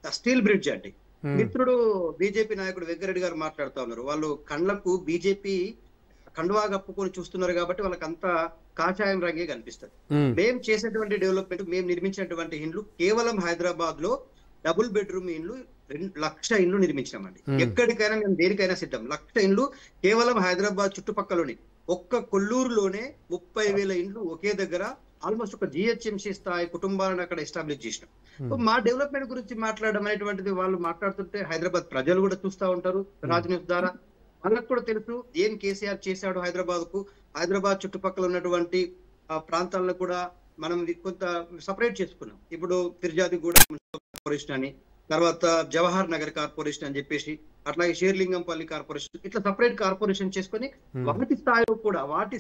స్టీల్ బ్రిడ్జ్ అండి. మిత్రుడు బీజేపీ నాయకుడు వెంకరెడ్డి గారు మాట్లాడుతూ ఉన్నారు. వాళ్ళు కళ్ళకు బీజేపీ కండువా కప్పుకొని చూస్తున్నారు కాబట్టి వాళ్ళకి అంతా కాషాయం రంగే కనిపిస్తుంది. మేము చేసేటువంటి డెవలప్మెంట్, మేము నిర్మించినటువంటి ఇండ్లు కేవలం హైదరాబాద్ లో డబుల్ బెడ్రూమ్ ఇండ్లు 1,00,000 ఇండ్లు నిర్మించినామండి. ఎక్కడికైనా మేము దేనికైనా సిద్ధం. 1,00,000 ఇండ్లు కేవలం హైదరాబాద్ చుట్టుపక్కలనే, ఒక్క కొల్లూరులోనే 30,000 ఇండ్లు ఒకే దగ్గర ఆల్మోస్ట్ ఒక జిహెచ్ఎంసీ స్థాయి కుటుంబాలను అక్కడ ఎస్టాబ్లిష్ చేసినాం. మా డెవలప్మెంట్ గురించి మాట్లాడడం అనేటువంటిది వాళ్ళు మాట్లాడుతుంటే హైదరాబాద్ ప్రజలు కూడా చూస్తూ ఉంటారు రాజ్ న్యూస్ ద్వారా. వాళ్ళకు కూడా తెలుసు ఏం కేసీఆర్ చేశాడు హైదరాబాద్ కు. హైదరాబాద్ చుట్టుపక్కల ఉన్నటువంటి ప్రాంతాలను కూడా మనం కొంత సపరేట్ చేసుకున్నాం. ఇప్పుడు ఫిర్జాదిగూడ మున్సిపల్ కార్పొరేషన్ అని, తర్వాత జవహర్ నగర్ కార్పొరేషన్ అని చెప్పేసి, అట్లాగే షేర్లింగంపల్లి కార్పొరేషన్, ఇట్లా సపరేట్ కార్పొరేషన్ చేసుకుని వాటి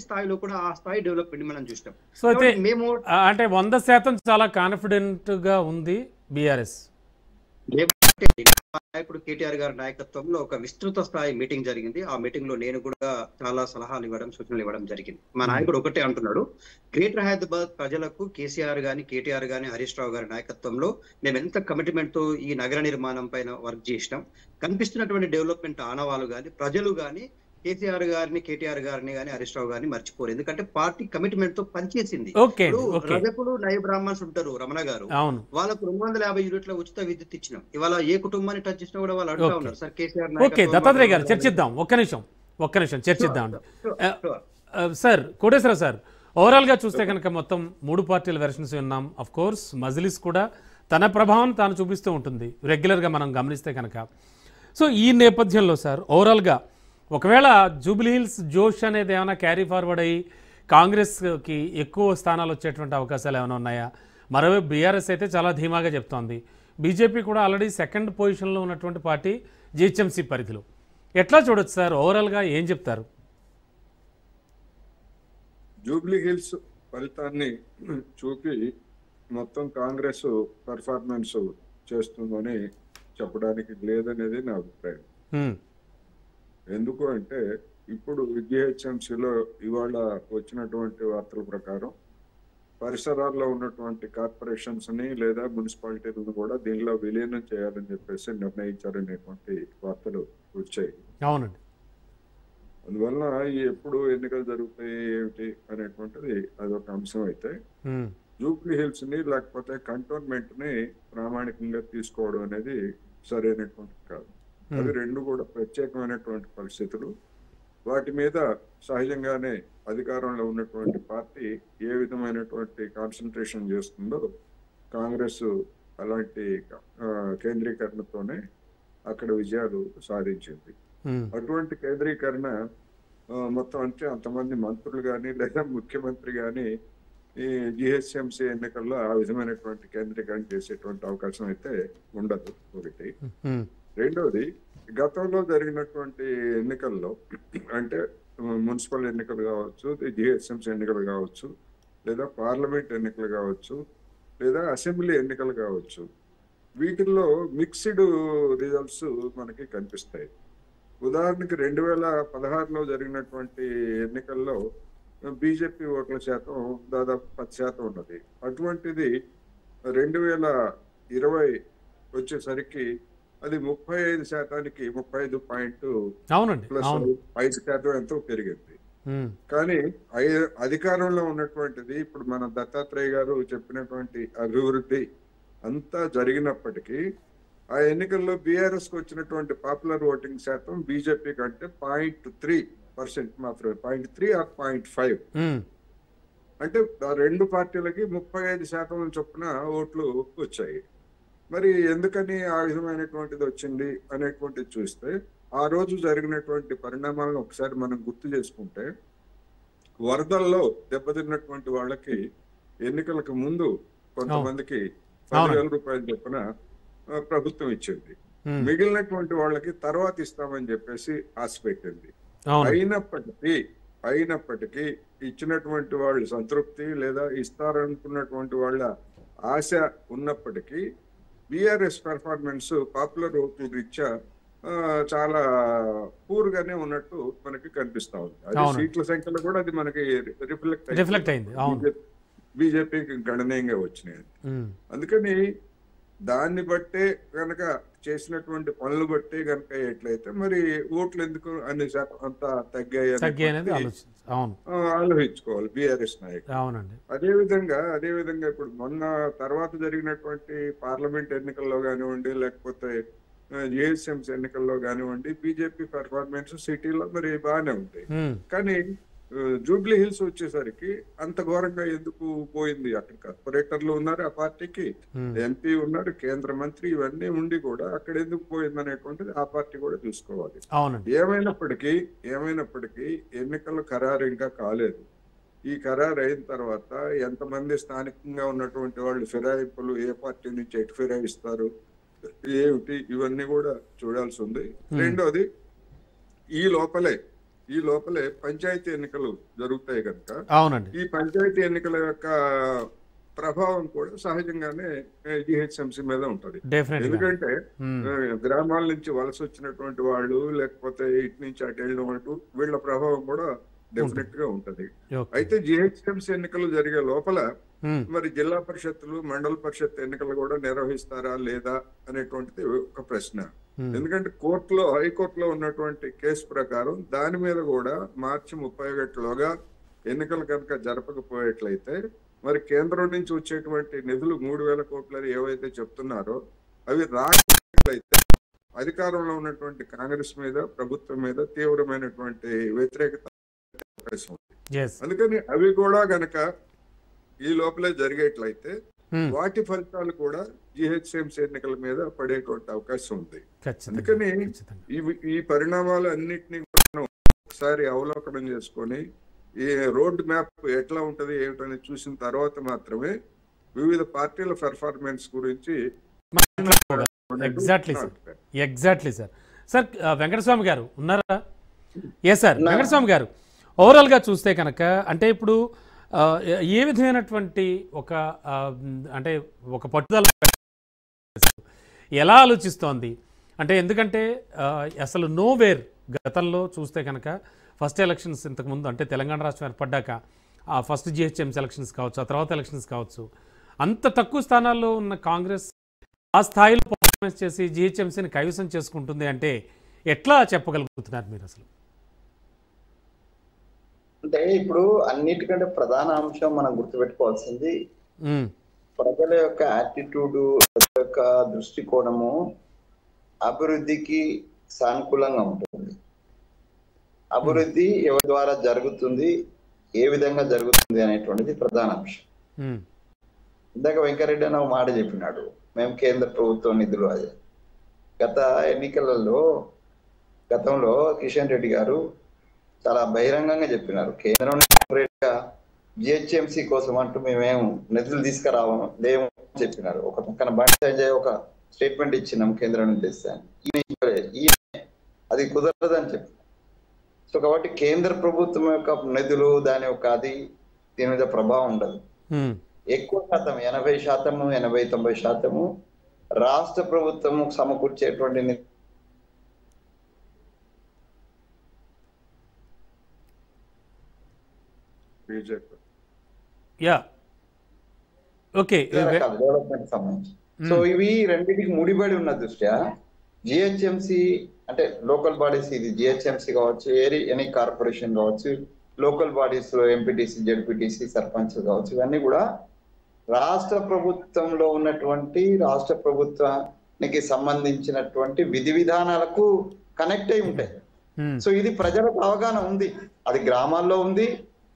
స్థాయిలో కూడా ఆ స్థాయి డెవలప్మెంట్ మనం చూస్తాం. సో అయితే మేము అంటే 100% చాలా కాన్ఫిడెంట్ గా ఉంది బీఆర్ఎస్. నాయకుడు కేటీఆర్ గారి నాయకత్వంలో ఒక విస్తృత స్థాయి మీటింగ్ జరిగింది. ఆ మీటింగ్ లో నేను కూడా చాలా సలహాలు ఇవ్వడం, సూచనలు ఇవ్వడం జరిగింది. మా నాయకుడు ఒకటే అంటున్నాడు, గ్రేటర్ హైదరాబాద్ ప్రజలకు కేసీఆర్ గాని కేటీఆర్ గాని హరీష్ రావు గారి నాయకత్వంలో మేము ఎంత కమిట్మెంట్ తో ఈ నగర నిర్మాణం పైన వర్క్ చేసినాం. కనిపిస్తున్నటువంటి డెవలప్మెంట్ ఆనవాళ్ళు గాని ప్రజలు గాని కేసీఆర్ గారిని కేటీఆర్ గారిని గాని హరీష్ రావు గారిని మర్చిపోరు. ఎందుకంటే పార్టీ కమిట్మెంట్ తో పనిచేసింది. రజకులు నయ బ్రాహ్మణ్స్ ఉంటారు రమణ గారు, వాళ్ళకు 250 యూనిట్ల ఉచిత విద్యుత్ ఇచ్చినాం. ఇవాళ ఏ కుటుంబాన్ని టచ్ చేసినా కూడా వాళ్ళు అడుగుతా ఉన్నారు సార్ కేసీఆర్. ఓకే దత్తాత్రేయ గారు చర్చిద్దాం, ఒక్క నిమిషం చర్చిద్దాం సార్. కోటేశ్వర సార్, ఓవరాల్ గా చూస్తే కనుక మొత్తం 3 పార్టీల వెర్షన్స్ విన్నాం. అఫ్ కోర్స్ మజ్లిస్ కూడా తన ప్రభావం తాను చూపిస్తూ ఉంటుంది రెగ్యులర్ గా మనం గమనిస్తే కనుక. సో ఈ నేపథ్యంలో సార్ ఓవరాల్ గా ఒకవేళ జూబ్లీహిల్స్ జోష్ అనేది ఏమైనా క్యారీ ఫార్వర్డ్ అయ్యి కాంగ్రెస్కి ఎక్కువ స్థానాలు వచ్చేటువంటి అవకాశాలు ఏమైనా ఉన్నాయా? మరోవైపు బీఆర్ఎస్ అయితే చాలా ధీమాగా చెప్తోంది. బీజేపీ కూడా ఆల్రెడీ 2nd పొజిషన్లో ఉన్నటువంటి పార్టీ జిహెచ్ఎంసీ పరిధిలో. ఎట్లా చూడొచ్చు సార్, ఓవరాల్గా ఏం చెప్తారు? జూబ్లీహిల్స్ ఫలితాన్ని చూపి మొత్తం కాంగ్రెస్ పెర్ఫార్మెన్స్ చేస్తుందని చెప్పడానికి లేదనేది నా అభిప్రాయం. ఎందుకు అంటే ఇప్పుడు జిహెచ్ఎంసీలో ఇవాళ వచ్చినటువంటి వార్తల ప్రకారం పరిసరాల్లో ఉన్నటువంటి కార్పొరేషన్స్ ని లేదా మున్సిపాలిటీలను కూడా దీనిలో విలీనం చేయాలని చెప్పేసి నిర్ణయించారనేటువంటి వార్తలు వచ్చాయి. అవునండి. అందువల్ల ఎప్పుడు ఎన్నికలు జరుగుతాయి ఏమిటి అనేటువంటిది అదొక అంశం అయితే, జూబ్లీ హిల్స్ ని లేకపోతే కంటోన్మెంట్ ని ప్రామాణికంగా తీసుకోవడం అనేది సరైనటువంటి కాదు. అవి రెండు కూడా ప్రత్యేకమైనటువంటి పరిస్థితులు. వాటి మీద సహజంగానే అధికారంలో ఉన్నటువంటి పార్టీ ఏ విధమైనటువంటి కాన్సన్ట్రేషన్ చేస్తుందో కాంగ్రెస్ అలాంటి కేంద్రీకరణతోనే అక్కడ విజయాలు సాధించింది. అటువంటి కేంద్రీకరణ మొత్తం అంటే అంతమంది మంత్రులు కానీ లేదా ముఖ్యమంత్రి కానీ ఈ జిహెచ్ఎంసీ ఎన్నికల్లో ఆ విధమైనటువంటి కేంద్రీకరణ చేసేటువంటి అవకాశం అయితే ఉండదు. ఒకటి. రెండోది, గతంలో జరిగినటువంటి ఎన్నికల్లో అంటే మున్సిపల్ ఎన్నికలు కావచ్చు, జిహెచ్ఎంసీ ఎన్నికలు కావచ్చు, లేదా పార్లమెంట్ ఎన్నికలు కావచ్చు, లేదా అసెంబ్లీ ఎన్నికలు కావచ్చు, వీటిల్లో మిక్స్డ్ రిజల్ట్స్ మనకి కనిపిస్తాయి. ఉదాహరణకి 2016లో జరిగినటువంటి ఎన్నికల్లో బీజేపీ ఓట్ల శాతం దాదాపు 10% ఉన్నది. అటువంటిది 2020 వచ్చేసరికి అది 35%కి 35.5% ఎంతో పెరిగింది. కానీ అధికారంలో ఉన్నటువంటిది ఇప్పుడు మన దత్తాత్రేయ గారు చెప్పినటువంటి అభివృద్ధి అంతా జరిగినప్పటికీ ఆ ఎన్నికల్లో బీఆర్ఎస్ కు వచ్చినటువంటి పాపులర్ ఓటింగ్ శాతం బీజేపీ కంటే 0.3% మాత్రమే, 0.3 or 0.5. అంటే ఆ రెండు పార్టీలకి 35% చొప్పున ఓట్లు వచ్చాయి. మరి ఎందుకని ఆ విధమైనటువంటిది వచ్చింది అనేటువంటిది చూస్తే, ఆ రోజు జరిగినటువంటి పరిణామాలను ఒకసారి మనం గుర్తు చేసుకుంటే, వరదల్లో దెబ్బతిన్నటువంటి వాళ్ళకి ఎన్నికలకు ముందు కొంతమందికి 10,000 రూపాయలు చొప్పున ప్రభుత్వం ఇచ్చింది. మిగిలినటువంటి వాళ్ళకి తర్వాత ఇస్తామని చెప్పేసి ఆశ పెట్టింది. అయినప్పటికీ ఇచ్చినటువంటి వాళ్ళు సంతృప్తి లేదా ఇస్తారనుకున్నటువంటి వాళ్ళ ఆశ ఉన్నప్పటికీ బీఆర్ఎస్ పెర్ఫార్మెన్స్ పాపులర్ ఓట్ల రీత్యా చాలా పూర్గానే ఉన్నట్టు మనకి కనిపిస్తా ఉంది. అది సీట్ల సంఖ్యలో కూడా అది మనకి రిఫ్లెక్ట్ అయింది. బీజేపీకి గణనీయంగా వచ్చినాయి. అందుకని దాన్ని బట్టే కనుక చేసినటువంటి పనులు బట్టే కనుక ఎట్లయితే మరి ఓట్లు ఎందుకు అన్ని శాతం అంతా తగ్గాయి ఆలోచించుకోవాలి బీఆర్ఎస్ నాయకులు. అదేవిధంగా ఇప్పుడు మొన్న తర్వాత జరిగినటువంటి పార్లమెంట్ ఎన్నికల్లో కానివ్వండి, లేకపోతే జిహెచ్ఎంసీ ఎన్నికల్లో కానివ్వండి, బీజేపీ పెర్ఫార్మెన్స్ సిటీలో మరి బాగానే ఉంది. కానీ జూబ్లీ హిల్స్ వచ్చేసరికి అంత ఘోరంగా ఎందుకు పోయింది? అక్కడ కార్పొరేటర్లు ఉన్నారు, ఆ పార్టీకి ఎంపీ ఉన్నారు, కేంద్ర మంత్రి, ఇవన్నీ ఉండి కూడా అక్కడ ఎందుకు పోయింది అనేటువంటిది ఆ పార్టీ కూడా చూసుకోవాలి. ఏమైనప్పటికీ ఎన్నికలు ఖరారు ఇంకా కాలేదు. ఈ ఖరారు అయిన తర్వాత ఎంతమంది స్థానికంగా ఉన్నటువంటి వాళ్ళు ఫిరాయింపులు ఏ పార్టీ నుంచి ఎటు ఫిరాయిస్తారు ఏమిటి ఇవన్నీ కూడా చూడాల్సి ఉంది. రెండోది, ఈ లోపలే పంచాయతీ ఎన్నికలు జరుగుతాయి కనుక ఈ పంచాయతీ ఎన్నికల యొక్క ప్రభావం కూడా సహజంగానే జిహెచ్ఎంసీ మీద ఉంటది. ఎందుకంటే గ్రామాల నుంచి వలస వచ్చినటువంటి వాళ్ళు, లేకపోతే ఇటు నుంచి అటు వెళ్ళిన వాళ్ళు, వీళ్ళ ప్రభావం కూడా డెఫినెట్ గా ఉంటది. అయితే జిహెచ్ఎంసీ ఎన్నికలు జరిగే లోపల మరి జిల్లా పరిషత్తులు, మండల పరిషత్ ఎన్నికలు కూడా నిర్వహిస్తారా లేదా అనేటువంటిది ఒక ప్రశ్న. ఎందుకంటే హైకోర్టులో ఉన్నటువంటి కేసు ప్రకారం దాని మీద కూడా మార్చి 31లోగా ఎన్నికలు కనుక జరపకపోయేట్లయితే మరి కేంద్రం నుంచి వచ్చేటువంటి నిధులు 3,000 కోట్లని ఏవైతే చెప్తున్నారో అవి రాకపోతే అధికారంలో ఉన్నటువంటి కాంగ్రెస్ మీద, ప్రభుత్వం మీద తీవ్రమైనటువంటి వ్యతిరేకత అవకాశం ఉంది. అందుకని అవి కూడా గనక ఈ లోపలే జరిగేట్లయితే వాటి ఫలితాలు కూడా జిహెచ్ఎంసీ ఎన్నికల మీద పడేటువంటి అవకాశం ఉంది. అందుకని ఈ పరిణామాలు అన్నిటినీ ఒకసారి అవలోకనం చేసుకొని ఈ రోడ్ మ్యాప్ ఎట్లా ఉంటది ఏమిటని చూసిన తర్వాత మాత్రమే వివిధ పార్టీల పెర్ఫార్మెన్స్ గురించి ఎగ్జాక్ట్లీ సార్ వెంకటస్వామి గారు ఉన్నారా? సార్ వెంకటస్వామి గారు, ఓవరాల్గా చూస్తే కనుక అంటే ఇప్పుడు ఏ విధమైనటువంటి ఒక పట్టుదల ఎలా ఆలోచిస్తోంది? అంటే ఎందుకంటే అసలు నోవేర్ గతంలో చూస్తే కనుక ఫస్ట్ ఎలక్షన్స్ ఇంతకుముందు అంటే తెలంగాణ రాష్ట్రం ఏర్పడ్డాక ఆ ఫస్ట్ జిహెచ్ఎంసీ ఎలక్షన్స్ కావచ్చు, ఆ తర్వాత ఎలక్షన్స్ కావచ్చు, అంత తక్కువ స్థానాల్లో ఉన్న కాంగ్రెస్ ఆ స్థాయిలో పర్ఫార్మెన్స్ చేసి జిహెచ్ఎంసీని కైవసం చేసుకుంటుంది అంటే ఎట్లా చెప్పగలుగుతున్నారు మీరు అసలు? అంటే ఇప్పుడు అన్నిటికంటే ప్రధాన అంశం మనం గుర్తుపెట్టుకోవాల్సింది ప్రజల యొక్క యాటిట్యూడ్, ప్రజల యొక్క దృష్టికోణము అభివృద్ధికి సానుకూలంగా ఉంటుంది. అభివృద్ధి ఎవరి ద్వారా జరుగుతుంది, ఏ విధంగా జరుగుతుంది అనేటువంటిది ప్రధాన అంశం. ఇందాక వెంకరెడ్డి అని ఒక మాట చెప్పినాడు, మేము కేంద్ర ప్రభుత్వం నిధులు అదే. గత ఎన్నికలలో గతంలో కిషన్ రెడ్డి గారు చాలా బహిరంగంగా చెప్పినారు, కేంద్రం జిహెచ్ఎంసీ కోసం అంటూ మేమేం నిధులు తీసుకురావము లేము చెప్పినారు. ఒక పక్కన బండి సంజయ్ ఒక స్టేట్మెంట్ ఇచ్చినాం కేంద్రం నుంచి తెస్తాను, అది కుదరదని చెప్పి. సో కాబట్టి కేంద్ర ప్రభుత్వం యొక్క నిధులు దాని యొక్క అది దీని మీద ప్రభావం ఉండదు. ఎక్కువ శాతం 80%, 80-90% రాష్ట్ర ప్రభుత్వము సమకూర్చేటువంటి డెవలప్మెంట్ సంబంధించి. సో ఇవి రెండింటికి ముడిపడి ఉన్న దృష్ట్యా జిహెచ్ఎంసి అంటే లోకల్ బాడీస్, ఇది జిహెచ్ఎంసి కావచ్చు, ఎనీ కార్పొరేషన్ కావచ్చు, లోకల్ బాడీస్ లో ఎంపీటీసీ, జెడ్పీటీసీ, సర్పంచ్ కావచ్చు, ఇవన్నీ కూడా రాష్ట్ర ప్రభుత్వంలో ఉన్నటువంటి రాష్ట్ర ప్రభుత్వానికి సంబంధించినటువంటి విధి విధానాలకు కనెక్ట్ అయి ఉంటాయి. సో ఇది ప్రజలకు అవగాహన ఉంది, అది గ్రామాల్లో ఉంది,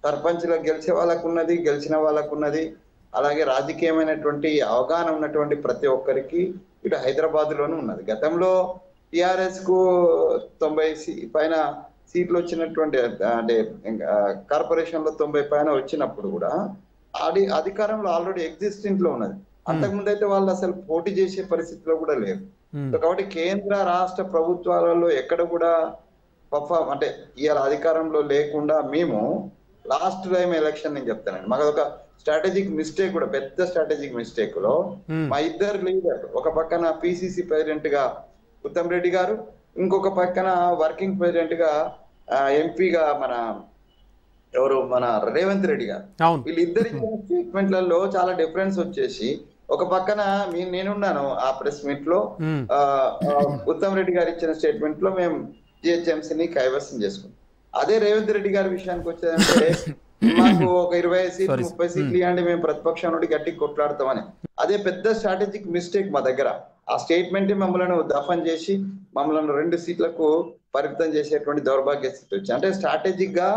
సర్పంచ్లకు గెలిచే వాళ్ళకు ఉన్నది, గెలిచిన వాళ్ళకు ఉన్నది. అలాగే రాజకీయమైనటువంటి అవగాహన ఉన్నటువంటి ప్రతి ఒక్కరికి ఇటు హైదరాబాద్ లోనూ ఉన్నది. గతంలో టిఆర్ఎస్ కు 90 పైన సీట్లు వచ్చినటువంటి అంటే కార్పొరేషన్ లో 90 పైన వచ్చినప్పుడు కూడా అధికారంలో ఆల్రెడీ ఎగ్జిస్టెంట్ లో ఉన్నది. అంతకుముందు అయితే వాళ్ళు అసలు పోటీ చేసే పరిస్థితిలో కూడా లేరు. కాబట్టి కేంద్ర రాష్ట్ర ప్రభుత్వాలలో ఎక్కడ కూడా అంటే ఇవాళ అధికారంలో లేకుండా మేము లాస్ట్ టైం ఎలక్షన్ నేను చెప్తానండి, మాకు ఒక స్ట్రాటజిక్ మిస్టేక్ కూడా, పెద్ద స్ట్రాటజిక్ మిస్టేక్ లో మా ఇద్దరు లీడర్, ఒక పక్కన పిసిసి ప్రెసిడెంట్ గా ఉత్తమ్ రెడ్డి గారు, ఇంకొక పక్కన వర్కింగ్ ప్రెసిడెంట్ గా ఎంపీగా మన రేవంత్ రెడ్డి గారు, వీళ్ళిద్దరి స్టేట్మెంట్లలో చాలా డిఫరెన్స్ వచ్చేసి ఒక పక్కన నేనున్నాను ఆ ప్రెస్ మీట్ లో, ఉత్తమ్ రెడ్డి గారు ఇచ్చిన స్టేట్మెంట్ లో మేము జిహెచ్ఎంసీని కైవసం చేసుకున్నాం. అదే రేవంత్ రెడ్డి గారి విషయానికి వచ్చేదంటే మాకు ఒక 25 సీట్లు 30 సీట్లు ఇవ్వండి, మేము ప్రతిపక్షం నుండి గట్టిగా కొట్లాడతామని. అదే పెద్ద స్ట్రాటజిక్ మిస్టేక్ మా దగ్గర. ఆ స్టేట్మెంట్ మమ్మల్ని దఫన్ చేసి మమ్మల్ని 2 సీట్లకు పరిమితం చేసేటువంటి దౌర్భాగ్య స్థితి వచ్చి, అంటే స్ట్రాటజిక్ గా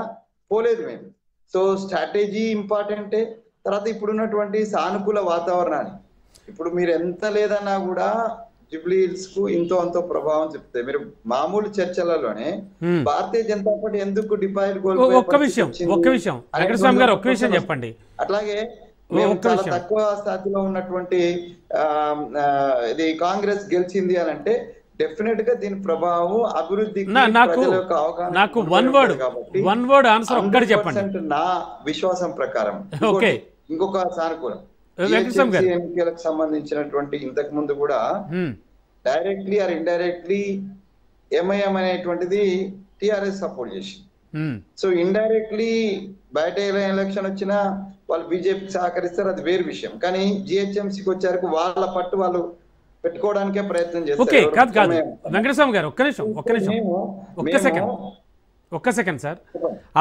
పోలేదు మేము. సో స్ట్రాటజీ ఇంపార్టెంటే. తర్వాత ఇప్పుడున్నటువంటి సానుకూల వాతావరణాన్ని, ఇప్పుడు మీరు ఎంత లేదన్నా కూడా జూబ్లీ హిల్స్ కు ఇంతో అంతో ప్రభావం చెప్తాయి. మీరు మామూలు చర్చలలోనే భారతీయ జనతా పార్టీ ఎందుకు డిపాజిట్ ఒక్క విషయం వెంకటస్వామి గారు ఒక్క విషయం చెప్పండి. అట్లాగే మేము చాలా తక్కువ స్థాయిలో ఉన్నటువంటి ఇది కాంగ్రెస్ గెలిచింది అని అంటే డెఫినెట్ గా దీని ప్రభావం అభివృద్ధికి నాకు వన్ వర్డ్ ఆన్సర్ ఒక్కటి చెప్పండి. నా విశ్వాసం ప్రకారం ఇంకొక సానుకూలం ఎన్నికలకు సంబంధించినటువంటి ఇంతకు ముందు కూడా డైరెక్ట్లీ ఆర్ ఇండైరెక్ట్లీ ఎంఐఎం అనేటువంటిది టిఆర్ఎస్ సపోర్ట్ చేసింది. సో ఇండైరెక్ట్లీ బయట ఎలక్షన్ వచ్చినా వాళ్ళు బీజేపీకి సహకరిస్తారు, అది వేరు విషయం. కానీ జిహెచ్ఎంసీకి వచ్చారు వాళ్ళ పట్టు వాళ్ళు పెట్టుకోవడానికే ప్రయత్నం చేస్తారు. వెంకటస్వామి గారు ఒక్క సెకండ్ సార్,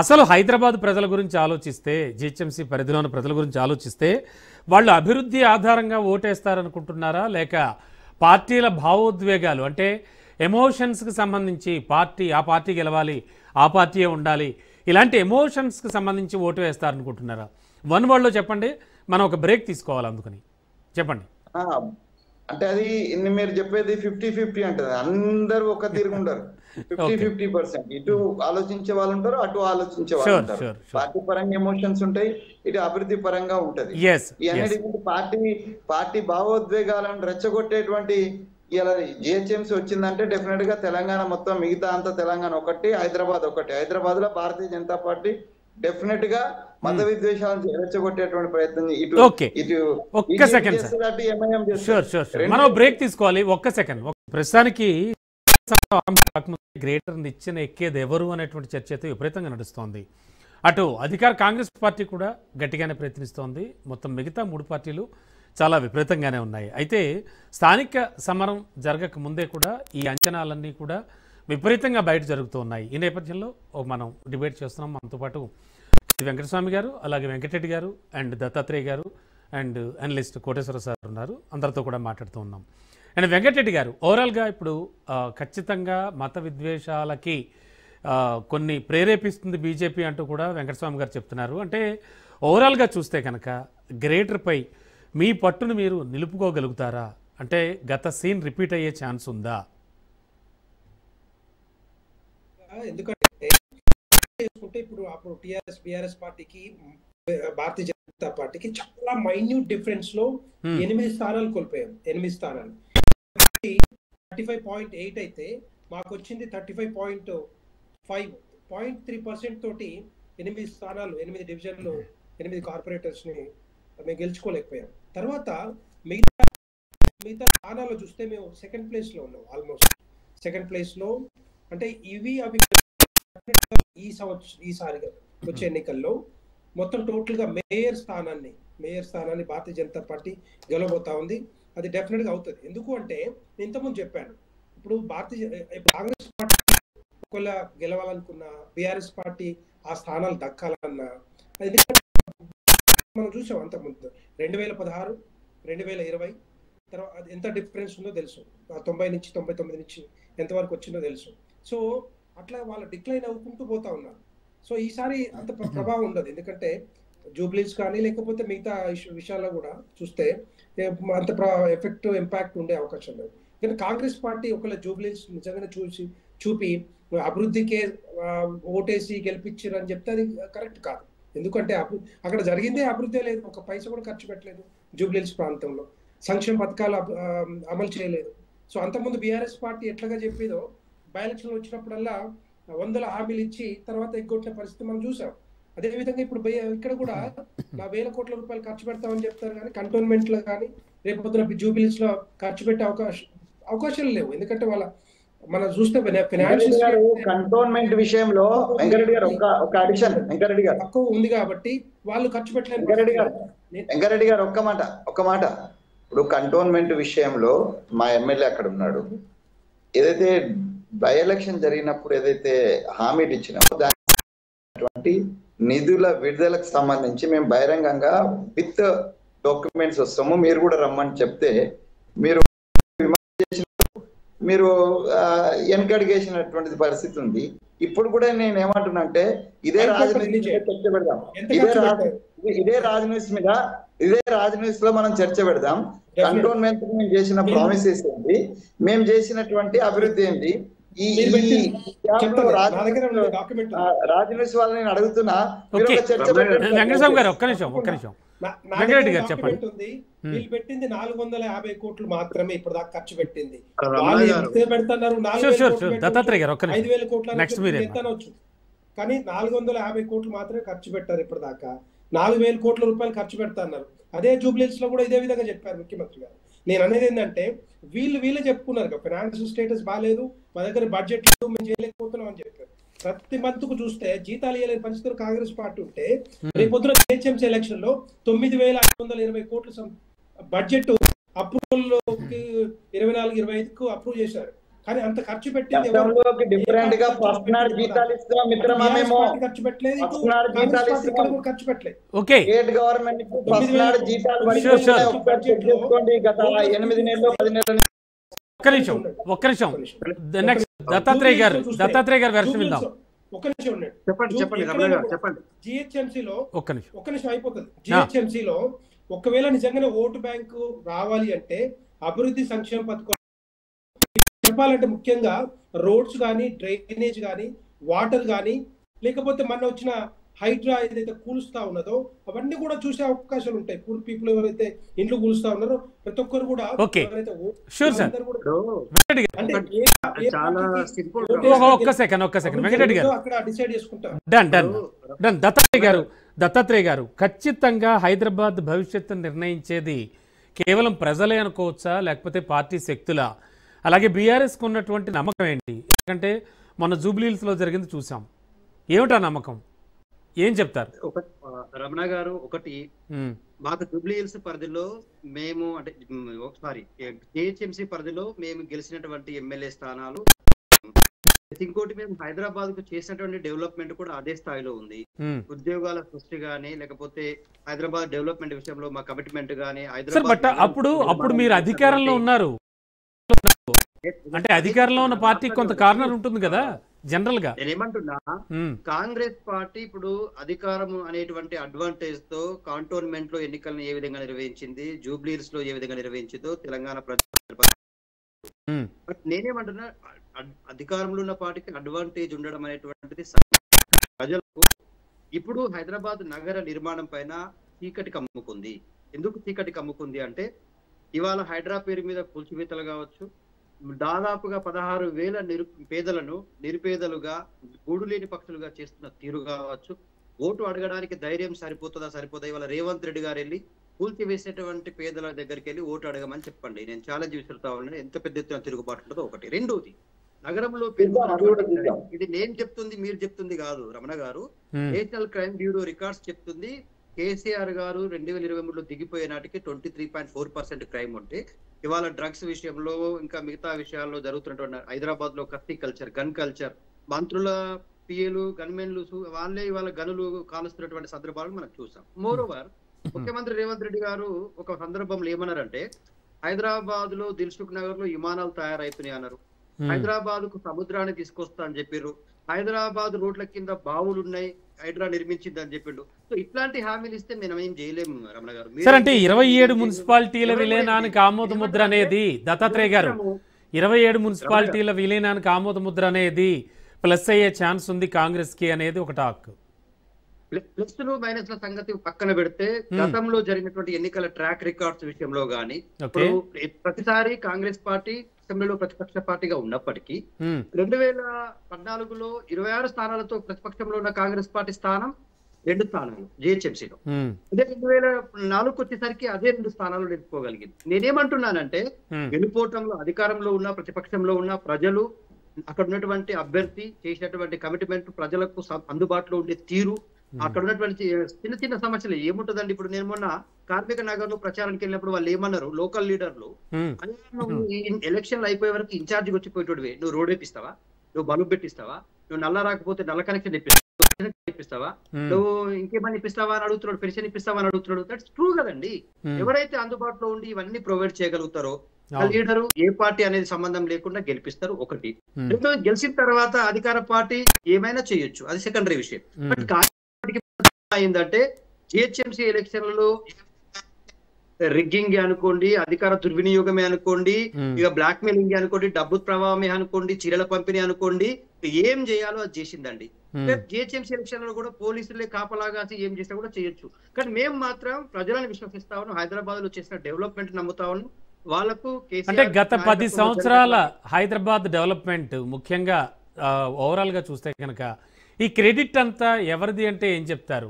అసలు హైదరాబాద్ ప్రజల గురించి ఆలోచిస్తే, జిహెచ్ఎంసీ పరిధిలోని ప్రజల గురించి ఆలోచిస్తే వాళ్ళు అభివృద్ధి ఆధారంగా ఓటేస్తారనుకుంటున్నారా, లేక పార్టీల భావోద్వేగాలు అంటే ఎమోషన్స్కి సంబంధించి ఆ పార్టీ గెలవాలి, ఆ పార్టీయే ఉండాలి, ఇలాంటి ఎమోషన్స్కి సంబంధించి ఓటు వేస్తారనుకుంటున్నారా? వన్ వర్డ్లో చెప్పండి, మనం ఒక బ్రేక్ తీసుకోవాలి, అందుకని చెప్పండి. అంటే అది మీరు చెప్పేది 50-50 అంటది, అందరూ ఒక తీరు ఉండరు. 50-50% ఇటు ఆలోచించే వాళ్ళు ఉంటారు, అటు ఆలోచించే వాళ్ళు ఉంటారు. పార్టీ పరంగా ఎమోషన్స్ ఉంటాయి, ఇటు అభివృద్ధి పరంగా ఉంటది. పార్టీ భావోద్వేగాలను రెచ్చగొట్టేటువంటి ఇలా జిహెచ్ఎంసీ వచ్చిందంటే డెఫినెట్ గా తెలంగాణ మొత్తం, మిగతా అంతా తెలంగాణ ఒకటి, హైదరాబాద్ ఒకటి. హైదరాబాద్ లో భారతీయ జనతా పార్టీ డెఫినెట్ గా మత విద్వేషాలను రెచ్చగొట్టేటువంటి ప్రయత్నం ఒక్క సెకండ్ మనం బ్రేక్ తీసుకోవాలి. ఒక్క సెకండ్. ప్రస్తుతానికి గ్రేటర్ నిచ్చెన ఎక్కేది ఎవరు అనేటువంటి చర్చ అయితే విపరీతంగా నడుస్తోంది. అటు అధికార కాంగ్రెస్ పార్టీ కూడా గట్టిగానే ప్రయత్నిస్తోంది. మొత్తం మిగతా 3 పార్టీలు చాలా విపరీతంగానే ఉన్నాయి. అయితే స్థానిక సమరం జరగక ముందే కూడా ఈ అంచనాలన్నీ కూడా విపరీతంగా బయట జరుగుతూ ఉన్నాయి. ఈ నేపథ్యంలో మనం డిబేట్ చేస్తున్నాం. మనతో పాటు వెంకటస్వామి గారు, అలాగే వెంకటరెడ్డి గారు అండ్ దత్తాత్రేయ గారు అండ్ అనలిస్ట్ కోటేశ్వర సార్ ఉన్నారు. అందరితో కూడా మాట్లాడుతూ ఉన్నాం. అండ్ వెంకటరెడ్డి గారు, ఓవరాల్గా ఇప్పుడు ఖచ్చితంగా మత విద్వేషాలకి కొన్ని ప్రేరేపిస్తుంది బీజేపీ అంటూ కూడా వెంకటస్వామి గారు చెప్తున్నారు. అంటే ఓవరాల్గా చూస్తే కనుక గ్రేటర్పై మీ పట్టును మీరు నిలుపుకోగలుగుతారా? అంటే గత సీన్ రిపీట్ అయ్యే ఛాన్స్ ఉందా? ఎందుకంటే ఇప్పుడు టిఆర్ఎస్ బిఆర్ఎస్ పార్టీకి భారతీయ జనతా పార్టీకి చాలా మైన్యూట్ డిఫరెన్స్ లో 8 స్థానాలు కోల్పోయాం. 8 స్థానాలు 35.8 అయితే మాకు వచ్చింది 35.5. 0.3% తోటి 8 స్థానాలు, 8 డివిజన్లు, 8 కార్పొరేటర్స్ ని మేము గెలుచుకోలేకపోయాం. తర్వాత మిగతా స్థానాల్లో చూస్తే మేము సెకండ్ ప్లేస్ లో ఉన్నాం. ఆల్మోస్ట్ సెకండ్ ప్లేస్ లో. అంటే అవి ఈసారి వచ్చే ఎన్నికల్లో మొత్తం టోటల్ గా మేయర్ స్థానాన్ని భారతీయ జనతా పార్టీ గెలవబోతా ఉంది. అది డెఫినెట్ గా అవుతుంది. ఎందుకు అంటే నేను ఇంతకుముందు చెప్పాను, ఇప్పుడు కాంగ్రెస్ పార్టీ ఒకవేళ గెలవాలనుకున్న, బీఆర్ఎస్ పార్టీ ఆ స్థానాలు దక్కాలన్నా, అది మనం చూసాం అంతకుముందు 2016, 2020 తర్వాత ఎంత డిఫరెన్స్ ఉందో తెలుసు. 90 నుంచి 99 నుంచి ఎంతవరకు వచ్చిందో తెలుసు. సో అట్లా వాళ్ళు డిక్లైన్ అవ్వుకుంటూ పోతా ఉన్నారు. సో ఈసారి అంత ప్రభావం ఉండదు. ఎందుకంటే జూబ్లీస్ కానీ లేకపోతే మిగతా విషయాల్లో కూడా చూస్తే అంత ఎఫెక్ట్ ఇంపాక్ట్ ఉండే అవకాశం లేదు. కానీ కాంగ్రెస్ పార్టీ ఒకవేళ జూబ్లీస్ నిజంగానే చూపి అభివృద్ధికే ఓటేసి గెలిపించారు అని చెప్తే అది కరెక్ట్ కాదు. ఎందుకంటే అక్కడ జరిగిందే అభివృద్ధి లేదు. ఒక పైసా కూడా ఖర్చు పెట్టలేదు. జూబ్లీస్ ప్రాంతంలో సంక్షేమ పథకాలు అమలు చేయలేదు. సో అంతకుముందు బీఆర్ఎస్ పార్టీ ఎట్లాగా చెప్పేదో బై ఎలక్షన్ వచ్చినప్పుడల్లా 100 హామీలు ఇచ్చి తర్వాత ఎగ్గొట్టిన పరిస్థితి మనం చూసాం. అదేవిధంగా ఇప్పుడు ఇక్కడ కూడా 1,000 కోట్ల రూపాయలు ఖర్చు పెడతామని చెప్తారు, కానీ కంటోన్మెంట్ లో కానీ రేపు పొద్దున జూబిలీస్ లో ఖర్చు పెట్టే అవకాశాలు లేవు. ఎందుకంటే మనం చూస్తే ఫైనాన్షియల్ కంటోన్మెంట్ విషయంలో వెంకరెడ్డి గారు ఒక అడిషన్ వెంకరెడ్డి గారు తక్కువ ఉంది కాబట్టి వాళ్ళు ఖర్చు పెట్టలేదు. వెంకరెడ్డి గారు ఒక్క మాట ఇప్పుడు కంటోన్మెంట్ విషయంలో మా ఎమ్మెల్యే అక్కడ ఉన్నాడు. ఏదైతే బై ఎలక్షన్ జరిగినప్పుడు ఏదైతే హామీలు ఇచ్చినామో దాని నిధుల విడుదలకు సంబంధించి మేము బహిరంగంగా విత్ డాక్యుమెంట్స్ వస్తాము, మీరు కూడా రమ్మని చెప్తే మీరు వెనకడిగేసినటువంటి పరిస్థితి ఉంది. ఇప్పుడు కూడా నేను ఏమంటున్నా అంటే ఇదే రాజనీతి చర్చ పెడదాం. ఇదే రాజనీతి లో మనం చర్చ పెడదాం. కంటోన్మెంట్ మేము చేసిన ప్రామిసెస్ ఏంటి, మేము చేసినటువంటి అభివృద్ధి ఏంటి, ఈ రాజనీతి వాళ్ళని నేను అడుగుతున్నా. చర్చ వెంకటస్వామి గారు ఒక్క నిమిషం వెంకటరెడ్డి గారు చెప్పండి. వీళ్ళు పెట్టింది 450 కోట్లు మాత్రమే ఇప్పుడు దాకా ఖర్చు పెట్టింది. పెడుతున్నారు 5,000 కోట్లు కానీ 450 కోట్లు మాత్రమే ఖర్చు పెట్టారు. ఇప్పుడు దాకా 4,000 కోట్ల రూపాయలు ఖర్చు పెడతాన్నారు. అదే జూబ్లీస్ లో కూడా ఇదే విధంగా చెప్పారు ముఖ్యమంత్రి గారు. నేను అనేది ఏంటంటే వీళ్ళే చెప్పుకున్నారు ఫైనాన్షియల్ స్టేటస్ బాగాలేదు, మా దగ్గర బడ్జెట్ లేదు, మేము చేయలేకపోతున్నాం అని చెప్పారు. ప్రతి మంత్ కు చూస్తే జీతాలు ఇవ్వలేని పరిస్థితులు కాంగ్రెస్ పార్టీ ఉంటే రేపు పొద్దున జిహెచ్ఎంసీ ఎలక్షన్ లో 9,520 కోట్ల బడ్జెట్ అప్రూవల్ 24-25కు అప్రూవ్ చేశారు. కానీ అంత ఖర్చు పెట్టింది ఖర్చు పెట్టలేదు. ఖర్చు పెట్టలేదు. ఒక్క నిమిషం దత్తాత్రేయ గారు వెర్షన్ విందాం. జిహెచ్ఎంసీలో ఒక్క నిమిషం అయిపోతుంది. జిహెచ్ఎంసీలో ఒకవేళ నిజంగానే ఓటు బ్యాంకు రావాలి అంటే అభివృద్ధి సంక్షేమ పథకం చెప్పాలంటే ముఖ్యంగా రోడ్స్ కానీ, డ్రైనేజ్ కానీ, వాటర్ కానీ, లేకపోతే మొన్న వచ్చిన హైడ్రా ఏదైతే కూలుస్తా ఉన్నదో అవన్నీ కూడా చూసే అవకాశాలు ఉంటాయి. పూర్ పీపుల్ ఎవరైతే ఇండ్లు కూలుస్తా ఉన్నారో ప్రతి ఒక్కరు కూడా అక్కడ డిసైడ్ చేసుకుంటారు. దత్తాత్రేయ గారు, ఖచ్చితంగా హైదరాబాద్ భవిష్యత్తు నిర్ణయించేది కేవలం ప్రజలే అనుకోవచ్చా, లేకపోతే పార్టీ శక్తుల? అలాగే బీఆర్ఎస్కు ఉన్నటువంటి నమ్మకం ఏంటి? ఎందుకంటే మన జూబ్లీహిల్స్ లో జరిగింది చూసాం. ఏమిటా నమ్మకం? ఏం చెప్తారు? రమణ గారు, ఒకటి మాకు జూబ్లీహిల్స్ పరిధిలో మేము అంటే ఒకసారి జిహెచ్ఎంసీ పరిధిలో మేము గెలిచినటువంటి ఎమ్మెల్యే స్థానాలు, ఇంకోటి మేము హైదరాబాద్ కు చేసినటువంటి డెవలప్మెంట్ కూడా అదే స్థాయిలో ఉంది. ఉద్యోగాల సృష్టి గానీ, లేకపోతే హైదరాబాద్ డెవలప్మెంట్ విషయంలో మా కమిట్మెంట్ గానీ, అప్పుడు మీరు అధికారంలో ఉన్నారు అంటే అధికారంలో ఉన్న పార్టీ కొంత కార్నర్ ఉంటుంది కదా జనరల్ గా. నేనేమంటున్నా, కాంగ్రెస్ పార్టీ ఇప్పుడు అధికారం అనేటువంటి అడ్వాంటేజ్ తో కాంటోన్మెంట్ లో ఎన్నికలను ఏ విధంగా నిర్వహించింది, జూబ్లీహిల్స్ లో ఏ విధంగా నిర్వహించిందో తెలంగాణ నేనేమంటున్నా, అధికారంలో ఉన్న పార్టీకి అడ్వాంటేజ్ ఉండడం అనేటువంటిది ప్రజలకు ఇప్పుడు హైదరాబాద్ నగర నిర్మాణం పైన చీకటి కమ్ముకుంది. ఎందుకు చీకటి కమ్ముకుంది అంటే, ఇవాళ హైడ్రా పేరు మీద కూల్చివేతలు కావచ్చు, దాదాపుగా 16,000 పేదలను నిరుపేదలుగా, గూడు లేని పక్షులుగా చేస్తున్న తీరు కావచ్చు, ఓటు అడగడానికి ధైర్యం సరిపోదా? ఇవాళ రేవంత్ రెడ్డి గారు వెళ్ళి కూల్చివేసేటువంటి పేదల దగ్గరికి వెళ్ళి ఓటు అడగమని చెప్పండి. నేను ఛాలెంజ్ విసురుతా ఉన్నాను. ఎంత పెద్ద ఎత్తున తిరుగుబాటు ఉంటుందో ఒకటి. రెండోది, నగరంలో ఇది నేను చెప్తుంది, మీరు చెప్తుంది కాదు రమణ గారు. నేషనల్ క్రైమ్ బ్యూరో రికార్డ్స్ చెప్తుంది, కేసీఆర్ గారు 2023లో దిగిపోయే నాటికి 23.4% క్రైమ్ ఉంటే, ఇవాళ డ్రగ్స్ విషయంలో ఇంకా మిగతా విషయాల్లో జరుగుతున్నటువంటి హైదరాబాద్ లో కత్తి కల్చర్, గన్ కల్చర్, మంత్రుల పిఏలు, గన్మెన్లు వాళ్ళే ఇవాళ గనులు కాలుస్తున్నటువంటి సందర్భాలను మనం చూసాం. మోరోవర్, ముఖ్యమంత్రి రేవంత్ రెడ్డి గారు ఒక సందర్భంలో ఏమన్నారంటే, హైదరాబాద్ లో దిల్సుఖ్ నగర్ లో విమానాలు తయారైతున్నాయి అన్నారు, హైదరాబాద్ కు సముద్రాన్ని తీసుకొస్తా అని చెప్పారు, హైదరాబాద్ రోడ్ల కింద బావులు ఉన్నాయి, హైడ్రా నిర్మించింది అని చెప్పిండు. సో ఇట్లాంటి హామీలు ఇస్తే మనం ఏం చేయలేము రమణ గారు. సార్, అంటే 27 మున్సిపాలిటీల విలీనానికి ఆమోద ముద్ర అనేది, దత్తాత్రేయ గారు, 27 మున్సిపాలిటీల విలీనానికి ఆమోద ముద్ర అనేది ప్లస్ అయ్యే ఛాన్స్ ఉంది కాంగ్రెస్ కి అనేది ఒక టాక్. ప్లస్లు మైనస్ల సంగతి పక్కన పెడితే, గతంలో జరిగినటువంటి ఎన్నికల ట్రాక్ రికార్డ్స్ విషయంలో గానీ, ప్రతిసారి కాంగ్రెస్ పార్టీ అసెంబ్లీలో ప్రతిపక్ష పార్టీగా ఉన్నప్పటికీ 2014లో 26 స్థానాలతో ప్రతిపక్షంలో ఉన్న కాంగ్రెస్ పార్టీ స్థానం 2 స్థానాలు జిహెచ్ఎంసీలో. అదే 2004కు వచ్చేసరికి అదే 2 స్థానాలు నిలుపుకోగలిగింది. నేనేమంటున్నానంటే, వెళ్ళిపోవటంలో అధికారంలో ఉన్న ప్రతిపక్షంలో ఉన్న ప్రజలు, అక్కడ ఉన్నటువంటి అభ్యర్థి చేసినటువంటి కమిట్మెంట్, ప్రజలకు అందుబాటులో ఉండే తీరు, అక్కడ ఉన్నటువంటి చిన్న చిన్న సమస్యలు ఏముంటదండి. ఇప్పుడు నేను మొన్న కార్మిక నగర్ లో ప్రచారానికి వెళ్ళినప్పుడు వాళ్ళు ఏమన్నారు, లోకల్ లీడర్లు, ఎలక్షన్లు అయిపోయే వరకు ఇన్ఛార్జికి వచ్చిపోయేటోడివే, నువ్వు రోడ్ వేపిస్తావా, నువ్వు బల్బు పెట్టిస్తావా, నువ్వు నల్ల రాకపోతే నల్ల కనెక్షన్ ఇప్పిస్తావా, నువ్వు ఇంకేమని ఇప్పిస్తావా అని అడుగుతున్నాడు, పెన్షన్ ఇప్పిస్తావా అని అడుగుతున్నాడు. దట్స్ ట్రూ కదండి. ఎవరైతే అందుబాటులో ఉండి ఇవన్నీ ప్రొవైడ్ చేయగలుగుతారో ఆ లీడరు ఏ పార్టీ అనేది సంబంధం లేకుండా గెలిపిస్తారు. ఒకటి. రెండోది, గెలిచిన తర్వాత అధికార పార్టీ ఏమైనా చేయొచ్చు, అది సెకండరీ విషయం. బట్ ఏంటంటే, జిహెచ్ఎంసీ ఎలక్షన్లలో రిగ్గింగ్ అనుకోండి, అధికార దుర్వినియోగమే అనుకోండి, ఇక బ్లాక్ మెయిలింగ్ అనుకోండి, డబ్బు ప్రభావమే అనుకోండి, చీరల పంపిణీ అనుకోండి, ఏం చేయాలో అది చేసిందండి. జిహెచ్ఎంసీ ఎలక్షన్ లో కూడా పోలీసులే కాపలాగా ఏం చేసినా కూడా చేయొచ్చు. కానీ మేము మాత్రం ప్రజలను విశ్వసిస్తా ఉన్నాం, హైదరాబాద్ లో చేసిన డెవలప్మెంట్ నమ్ముతా ఉన్నాం. వాళ్ళకు అంటే గత 10 సంవత్సరాల హైదరాబాద్ డెవలప్మెంట్ ముఖ్యంగా ఓవరాల్ గా చూస్తే కనుక ఈ క్రెడిట్ అంతా ఎవరిది అంటే ఏం చెప్తారు?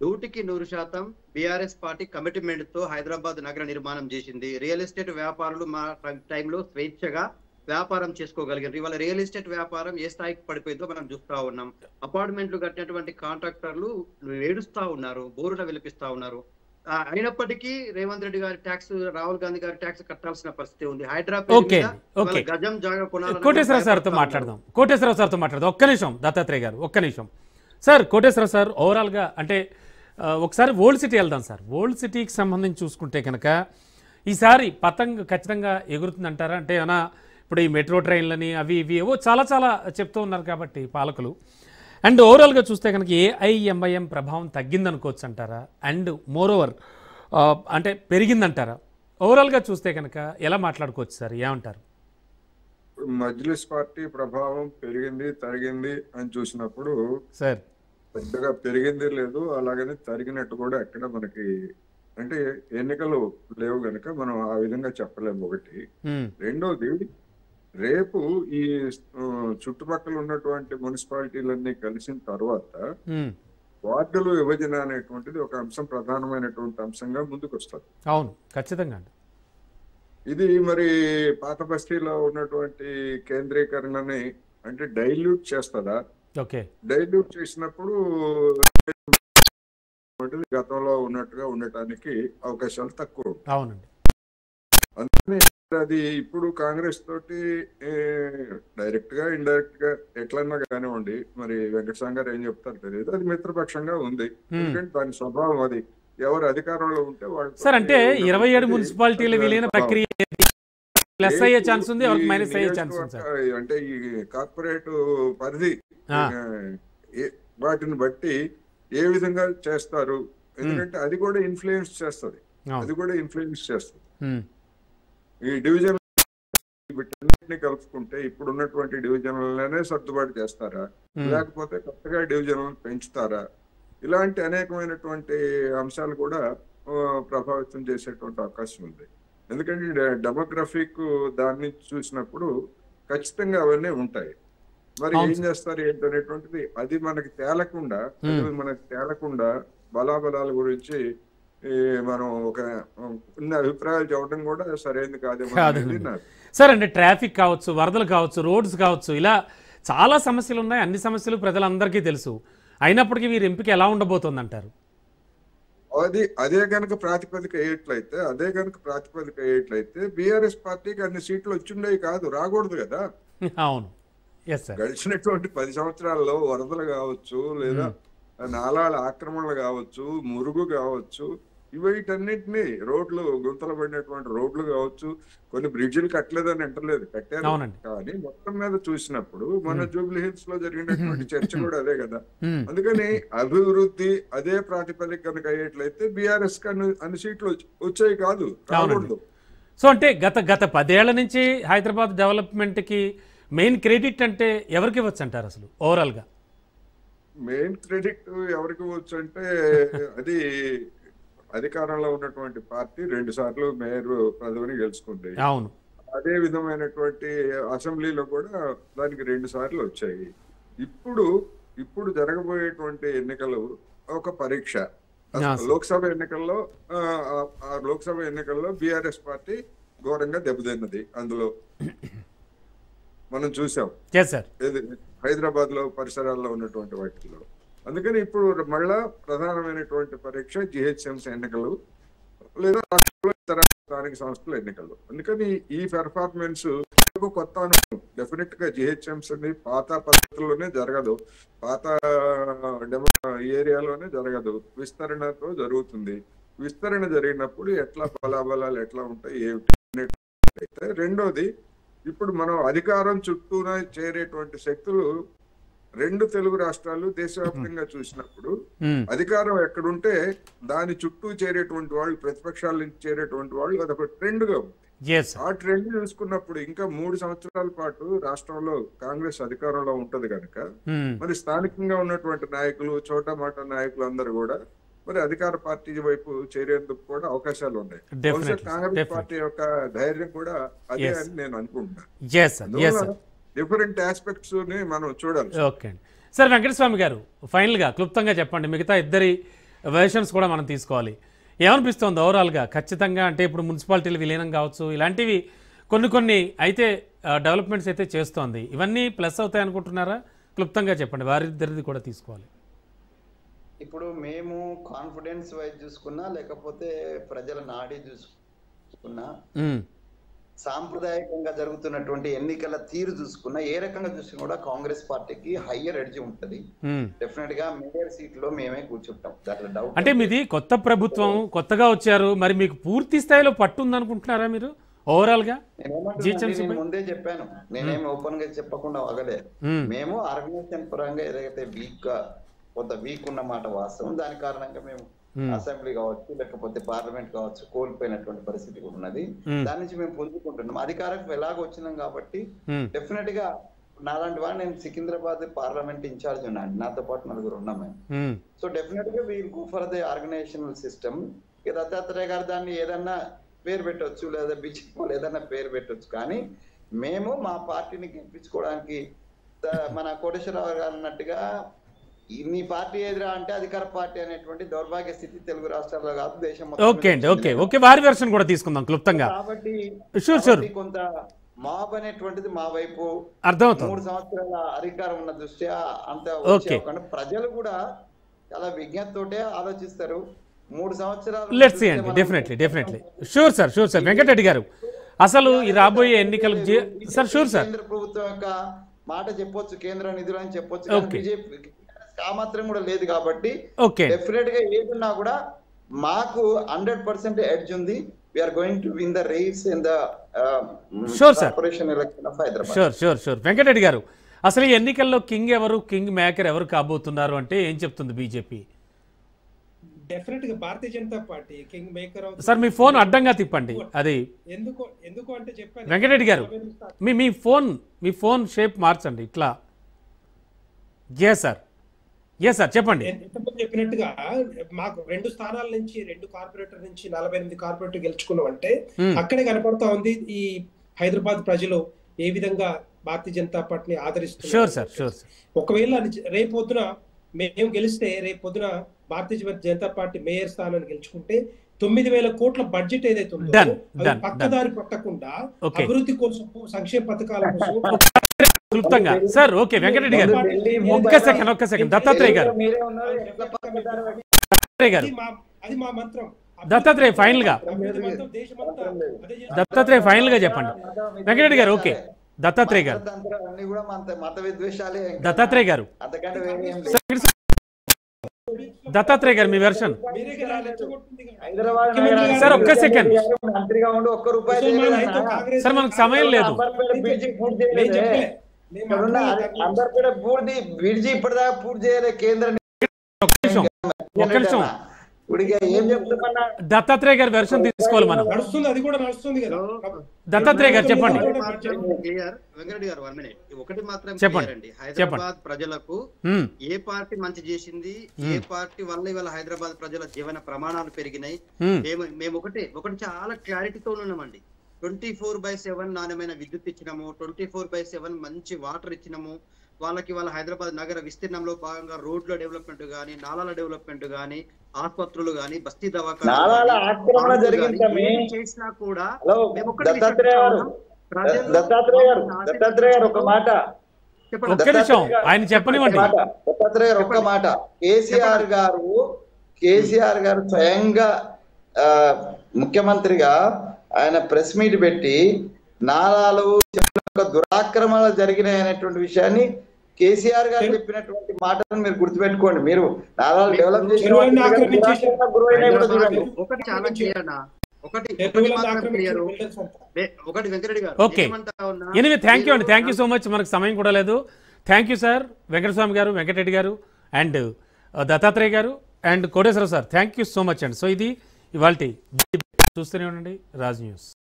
100% బీఆర్ఎస్ పార్టీ కమిట్మెంట్ తో హైదరాబాద్ నగర నిర్మాణం చేసింది. రియల్ ఎస్టేట్ వ్యాపారులు మా టైంలో స్వేచ్ఛగా వ్యాపారం చేసుకోగలిగారు. ఇవాళ రియల్ ఎస్టేట్ వ్యాపారం ఏ స్థాయికి పడిపోయిందో మనం చూస్తా ఉన్నాం. అపార్ట్మెంట్లు కట్టినటువంటి కాంట్రాక్టర్లు ఏడుస్తా ఉన్నారు, బోరున విలిపిస్తా ఉన్నారు. అయినప్పటికీ రేవంత్ రెడ్డి గారి ట్యాక్స్, రాహుల్ గాంధీ గారి ట్యాక్స్ కట్టాల్సిన పరిస్థితి ఉంది. హైదరాబాద్ గజం జాగా కొనాలి. కోటేశ్వరరావు సార్తో మాట్లాడదాం. ఒక్క నిమిషం దత్తాత్రేయ గారు, ఒక్క నిమిషం. సార్, కోటేశ్వరరావు సార్, ఓవరాల్ గా అంటే ఒకసారి ఓల్డ్ సిటీ వెళ్దాం సార్. ఓల్డ్ సిటీకి సంబంధించి చూసుకుంటే కనుక ఈసారి పతంగ్ ఖచ్చితంగా ఎగురుతుందంటారా? అంటే ఏమైనా ఇప్పుడు ఈ మెట్రో ట్రైన్లని అవి ఇవి ఏవో చాలా చాలా చెప్తూ ఉన్నారు కాబట్టి పాలకులు. అండ్ ఓవరాల్గా చూస్తే కనుక ఏఐఎంఐఎం ప్రభావం తగ్గిందనుకోవచ్చు అంటారా? అండ్ మోరోవర్ అంటే పెరిగిందంటారా? ఓవరాల్గా చూస్తే కనుక ఎలా మాట్లాడుకోవచ్చు సార్, ఏమంటారు? మజ్లిస్ పార్టీ ప్రభావం పెరిగింది తరిగింది అని చూసినప్పుడు సార్, పెద్దగా పెరిగింది లేదు, అలాగని తరిగినట్టు కూడా ఎక్కడ మనకి అంటే ఎన్నికలు లేవు గనక మనం ఆ విధంగా చెప్పలేము. ఒకటి. రెండోది, రేపు ఈ చుట్టుపక్కల ఉన్నటువంటి మున్సిపాలిటీలన్నీ కలిసిన తర్వాత వార్డులు విభజన అనేటువంటిది ఒక అంశం, ప్రధానమైనటువంటి అంశంగా ముందుకు వస్తుంది. అవును, ఖచ్చితంగా. ఇది మరి పాత బస్తీలో ఉన్నటువంటి కేంద్రీకరణని అంటే డైల్యూట్ చేస్తుందా? డైల్యూట్ చేసినప్పుడు గతంలో ఉన్నట్టుగా ఉండటానికి అవకాశాలు తక్కువ. అవునండి. అందుకని అది ఇప్పుడు కాంగ్రెస్ తోటి డైరెక్ట్ గా ఇండైరెక్ట్ గా ఎట్లన్నా కానివ్వండి, మరి వెంకటస్వామి గారు ఏం చెప్తారు తెలియదు, అది మిత్రపక్షంగా ఉంది. ఎందుకంటే దాని స్వభావం అది. ఎవరు అధికారంలో ఉంటే వాళ్ళు. సార్, అంటే 27 మున్సిపాలిటీల విలీన ప్రక్రియ ప్లస్ అయ్యే ఛాన్స్ ఉంది, ఎవరికి మైనస్ అయ్యే ఛాన్స్ ఉంది. అంటే ఈ కార్పొరేట్ పరిధి వాటిని బట్టి ఏ విధంగా చేస్తారు, ఎందుకంటే అది కూడా ఇన్ఫ్లుయెన్స్ చేస్తుంది. ఈ డివిజన్ వీటన్నిటిని కలుపుకుంటే ఇప్పుడు ఉన్నటువంటి డివిజన్లనే సర్దుబాటు చేస్తారా, లేకపోతే కొత్తగా డివిజన్లను పెంచుతారా? ఇలాంటి అనేకమైనటువంటి అంశాలు కూడా ప్రభావితం చేసేటువంటి అవకాశం ఉంది. ఎందుకంటే డెమోగ్రఫిక్ దాన్ని చూసినప్పుడు ఖచ్చితంగా అవన్నీ ఉంటాయి. మరి ఏం చేస్తారు ఏంటనేటువంటిది అది మనకి తేలకుండా బలాబలాల గురించి మనం ఒక కొన్ని అభిప్రాయాలు చెప్పడం కూడా సరైనది కాదేమో. సార్, అంటే ట్రాఫిక్ కావచ్చు, వరదలు కావచ్చు, రోడ్స్ కావచ్చు, ఇలా చాలా సమస్యలు ఉన్నాయి. అన్ని సమస్యలు ప్రజలందరికీ తెలుసు. అయినప్పటికీ వీరి ఎంపిక ఎలా ఉండబోతుంది అంటారు? అదే కనుక ప్రాతిపదిక అయ్యేట్లయితే బీఆర్ఎస్ పార్టీకి అన్ని సీట్లు వచ్చిండేవి కాదు, రాకూడదు కదా. అవును. గడిచినటువంటి 10 సంవత్సరాల్లో వరదలు కావచ్చు, లేదా నాలాల ఆక్రమణలు కావచ్చు, మురుగు కావచ్చు, వీటన్నిటిని రోడ్లు గుంతలు పడినటువంటి రోడ్లు కావచ్చు, కొన్ని బ్రిడ్జిలు కట్టలేదని అంటలేదు, కట్టారు. కానీ మొత్తం మీద చూసినప్పుడు మన జూబ్లీ హిల్స్ లో జరిగినటువంటి చర్చ కూడా అదే కదా. అందుకని అభివృద్ధి అదే ప్రాతిపదిక కనుక అయ్యేట్లయితే బీఆర్ఎస్ అన్ని సీట్లు వచ్చాయి కాదు, రాకూడదు. సో అంటే గత 10 ఏళ్ల నుంచి హైదరాబాద్ డెవలప్మెంట్ కి మెయిన్ క్రెడిట్ అంటే ఎవరికి ఇవ్వచ్చు అంటారు అసలు ఓవరాల్ గా? మెయిన్ క్రెడిట్ ఎవరికి ఇవ్వచ్చు అంటే అది అధికారంలో ఉన్నటువంటి పార్టీ 2 సార్లు మేయర్ పదవిని గెలుచుకుంది. అవును. అదే విధమైనటువంటి అసెంబ్లీలో కూడా దానికి 2 సార్లు వచ్చాయి. ఇప్పుడు జరగబోయేటువంటి ఎన్నికలు ఒక పరీక్ష. లోక్సభ ఎన్నికల్లో బీఆర్ఎస్ పార్టీ ఘోరంగా దెబ్బతిన్నది. అందులో మనం చూసాం హైదరాబాద్ లో పరిసరాల్లో ఉన్నటువంటి వాటిల్లో. అందుకని ఇప్పుడు మళ్ళా ప్రధానమైనటువంటి పరీక్ష జిహెచ్ఎంసీ ఎన్నికలు లేదా ఇతర స్థానిక సంస్థల ఎన్నికలు. అందుకని ఈ పెర్ఫార్మెన్స్ కొత్త అనుభవం. డెఫినెట్ గా జిహెచ్ఎంసీ పాత పద్ధతుల్లోనే జరగదు, పాత ఏరియాలోనే జరగదు, విస్తరణతో జరుగుతుంది. విస్తరణ జరిగినప్పుడు ఎట్లా బలాబలాలు ఎట్లా ఉంటాయి ఏమిటి. రెండోది, ఇప్పుడు మనం అధికారం చుట్టూన చేరేటువంటి శక్తులు 2 తెలుగు రాష్ట్రాలు దేశవ్యాప్తంగా చూసినప్పుడు అధికారం ఎక్కడుంటే దాని చుట్టూ చేరేటువంటి వాళ్ళు, ప్రతిపక్షాల నుంచి చేరేటువంటి వాళ్ళు అదొక ట్రెండ్ గా ఉంది. ఆ ట్రెండ్ చూసుకున్నప్పుడు ఇంకా 3 సంవత్సరాల పాటు రాష్ట్రంలో కాంగ్రెస్ అధికారంలో ఉంటది కనుక మరి స్థానికంగా ఉన్నటువంటి నాయకులు, చోటా మాట నాయకులు అందరూ కూడా మరి అధికార పార్టీ వైపు చేరేందుకు కూడా అవకాశాలు ఉన్నాయి. కాంగ్రెస్ పార్టీ యొక్క ధైర్యం కూడా అదే అని నేను అనుకుంటున్నాను. డిఫరెంట్ ఆస్పెక్ట్స్ ని మనం చూడాలి. Okay sir. వెంకటస్వామి గారు, ఫైనల్ గా క్లుప్తంగా చెప్పండి. మిగతా ఇద్దరి వెర్షన్స్ కూడా మనం తీసుకోవాలి. ఏమనిపిస్తుంది ఓవరాల్ గా? ఖచ్చితంగా అంటే ఇప్పుడు మున్సిపాలిటీలు విలీనం కావచ్చు, ఇలాంటివి కొన్ని అయితే డెవలప్మెంట్స్ అయితే చేస్తోంది. ఇవన్నీ ప్లస్ అవుతాయి అనుకుంటున్నారా? క్లుప్తంగా చెప్పండి, వారిద్దరిది కూడా తీసుకోవాలి. ఇప్పుడు మేము కాన్ఫిడెన్స్ వైజ్ చూసుకున్నా, లేకపోతే ప్రజల నాడి చూసుకున్నా, సాంప్రదాయకంగా జరుగుతున్నటువంటి ఎన్నికల తీరు చూసుకున్నా, ఏ రకంగా చూసినా కూడా కాంగ్రెస్ పార్టీకి హయ్యర్ ఎడ్జ్ ఉంటది. డెఫినెట్ గా మేయర్ సీట్ లో మేమే కూర్చుంటాం, దాంట్లో డౌట్. అంటే మీది కొత్త ప్రభుత్వం, కొత్తగా వచ్చారు, మరి మీకు పూర్తి స్థాయిలో పట్టుంది అనుకుంటున్నారా మీరు ఓవరాల్ గా? నేను ముందే చెప్పాను, నేనేమి ఓపెన్ గా చెప్పకుండా ఆగలే. మేము ఆర్గనైజేషన్ పరంగా ఏదైతే కొంత వీక్ ఉన్నమాట వాస్తవం. దాని కారణంగా మేము అసెంబ్లీ కావచ్చు, లేకపోతే పార్లమెంట్ కావచ్చు, కోల్పోయినటువంటి పరిస్థితి కూడా ఉన్నది. దాని నుంచి మేము పొందుకుంటున్నాం. అధికారం ఎలాగో వచ్చినాం కాబట్టి డెఫినెట్ గా నాలాంటి వాడు నేను సికింద్రాబాద్ పార్లమెంట్ ఇన్ఛార్జ్ ఉన్నాను, నాతో పాటు నలుగురు ఉన్నాం మేము. సో డెఫినెట్ గా we'll go for the organisational system. Dattatreya గారు దాన్ని ఏదన్నా పేరు పెట్టవచ్చు, లేదా బీజేపీ ఏదన్నా పేరు పెట్టవచ్చు, కానీ మేము మా పార్టీని గెలిపించుకోవడానికి మన కోటేశ్వరరావు గారు అన్నట్టుగా నీ పార్టీ ఎదురా అంటే అధికార పార్టీ అనేటువంటి దౌర్భాగ్య స్థితి తెలుగు రాష్ట్రాల్లో కాదు, దేశం మొత్తం వారి వెర్షన్ కూడా తీసుకుందాం క్లుప్తంగా. కాబట్టి కొంత మాబ్ అనేటువంటిది మా వైపు అర్థమవుతుంది. 3 సంవత్సరాల అధికారం ఉన్న దృష్ట్యా అంత ప్రజలు కూడా చాలా విజ్ఞతతోటే ఆలోచిస్తారు. 3 సంవత్సరాలు లెట్స్ సీ అండి. డెఫినెట్లీ షూర్ సార్ వెంకటరెడ్డి గారు, అసలు ఈ రాబోయే ఎన్నికలు సార్ షూర్ సార్ కేంద్ర ప్రభుత్వం యొక్క మాట చెప్పొచ్చు, కేంద్ర నిధులు అని చెప్పొచ్చు, బీజేపీ ఆ మాత్రం కూడా లేదు. కాబట్టి డెఫినెట్ గా ఏదున్నా కూడా మాకు 100% ఎడ్జ్ ఉంది. We are going to win the race in the corporation election of Hyderabad. Sure Venkatareddy గారు, అసలు ఈ ఎన్నికల్లో కింగ్ ఎవరు, కింగ్ మేకర్ ఎవరు కాబోతున్నారు అంటే ఏం చెప్తుంది బీజేపీ? డెఫినెట్ గా Bharatiya Janata party king maker అవుతుంది. సార్ మీ ఫోన్ అడ్డంగా తిప్పండి. అది ఎందుకు అంటే చెప్పండి వెంకటరెడ్డి గారు, మీ ఫోన్ షేప్ మార్చండి ఇట్లా. ఎస్ సార్ చెప్పండి. చెప్పినట్టుగా మాకు 2 స్థానాల నుంచి 2 కార్పొరేటర్ నుంచి 48 కార్పొరేటర్ గెలుచుకున్నాం అంటే అక్కడే కనపడతా ఉంది ఈ హైదరాబాద్ ప్రజలు ఏ విధంగా భారతీయ జనతా పార్టీని ఆదరిస్తున్నారు. ఒకవేళ రేపొద్దున మేము గెలిస్తే, రేపొద్దున భారతీయ జనతా పార్టీ మేయర్ స్థానాన్ని గెలుచుకుంటే 9,000 కోట్ల బడ్జెట్ ఏదైతే ఉందో పక్కదారి పట్టకుండా అభివృద్ధి కోసం, సంక్షేమ పథకాల కోసం సార్. ఓకే వెంకటరెడ్డి గారు, ఒక్క సెకండ్ దత్తాత్రేయ గారు అది మా మంత్రం. దత్తాత్రేయ ఫైనల్ గా చెప్పండి వెంకటరెడ్డి గారు. ఓకే దత్తాత్రేయ గారు మీ వెర్షన్ సార్. ఒక్క సెకండ్ సార్, మనకు సమయం లేదు. అందరు కూడా పూర్తి విడిచి ఇప్పటిదాకా పూర్తి చేయలేదు కేంద్ర. ఒక్క నిమిషం ఏం చెప్తున్నా, దత్తాత్రేయ గారి వెర్షన్ తీసుకోవాలి మనం. అది కూడా నడుస్తుంది కదా. దత్తాత్రేయ గారు చెప్పండి. వెంకరెడ్డి గారు 1 మినిట్. ఒకటి మాత్రం చెప్పండి. హైదరాబాద్ ప్రజలకు ఏ పార్టీ మంచి చేసింది, ఏ పార్టీ వల్ల ఇవాళ హైదరాబాద్ ప్రజల జీవన ప్రమాణాలు పెరిగినాయి, మేము ఒకటి చాలా క్లారిటీతో ఉన్నామండి. 24/7 నాణ్యమైన విద్యుత్ ఇచ్చినాము, 24/7 మంచి వాటర్ ఇచ్చినాము. వాళ్ళకి వాళ్ళ హైదరాబాద్ నగర విస్తీర్ణంలో భాగంగా రోడ్ల డెవలప్మెంట్ గానీ, నాలాల డెవలప్మెంట్ గానీ, ఆస్పత్రులు గానీ, బస్తీ దవాఖానాలు చేసినా కూడా ఆయన చెప్పనివ్వండి. దత్తాత్రేయ ఒక్క మాట, కేసీఆర్ గారు స్వయంగా ముఖ్యమంత్రిగా ఆయన ప్రెస్ మీట్ పెట్టి నాలాలు దురాక్రమణలు జరిగినాయి అనేటువంటి విషయాన్ని కేసీఆర్ గారు చెప్పినటువంటి మాటలను మీరు గుర్తుపెట్టుకోండి. మీరు నాలాలు డెవలప్ చేసిన ఒకటి వెంకరెడ్డి గారు. Okay anyway thank you so much. మనకు సమయం కూడా లేదు. థ్యాంక్ యూ సార్ వెంకటస్వామి గారు, వెంకటరెడ్డి గారు అండ్ దత్తాత్రేయ గారు and Koteswararao sir. Thank you so much అండి. సో ఇది ఇవాల్టి చూస్తూనే ఉండండి రాజ్ న్యూస్.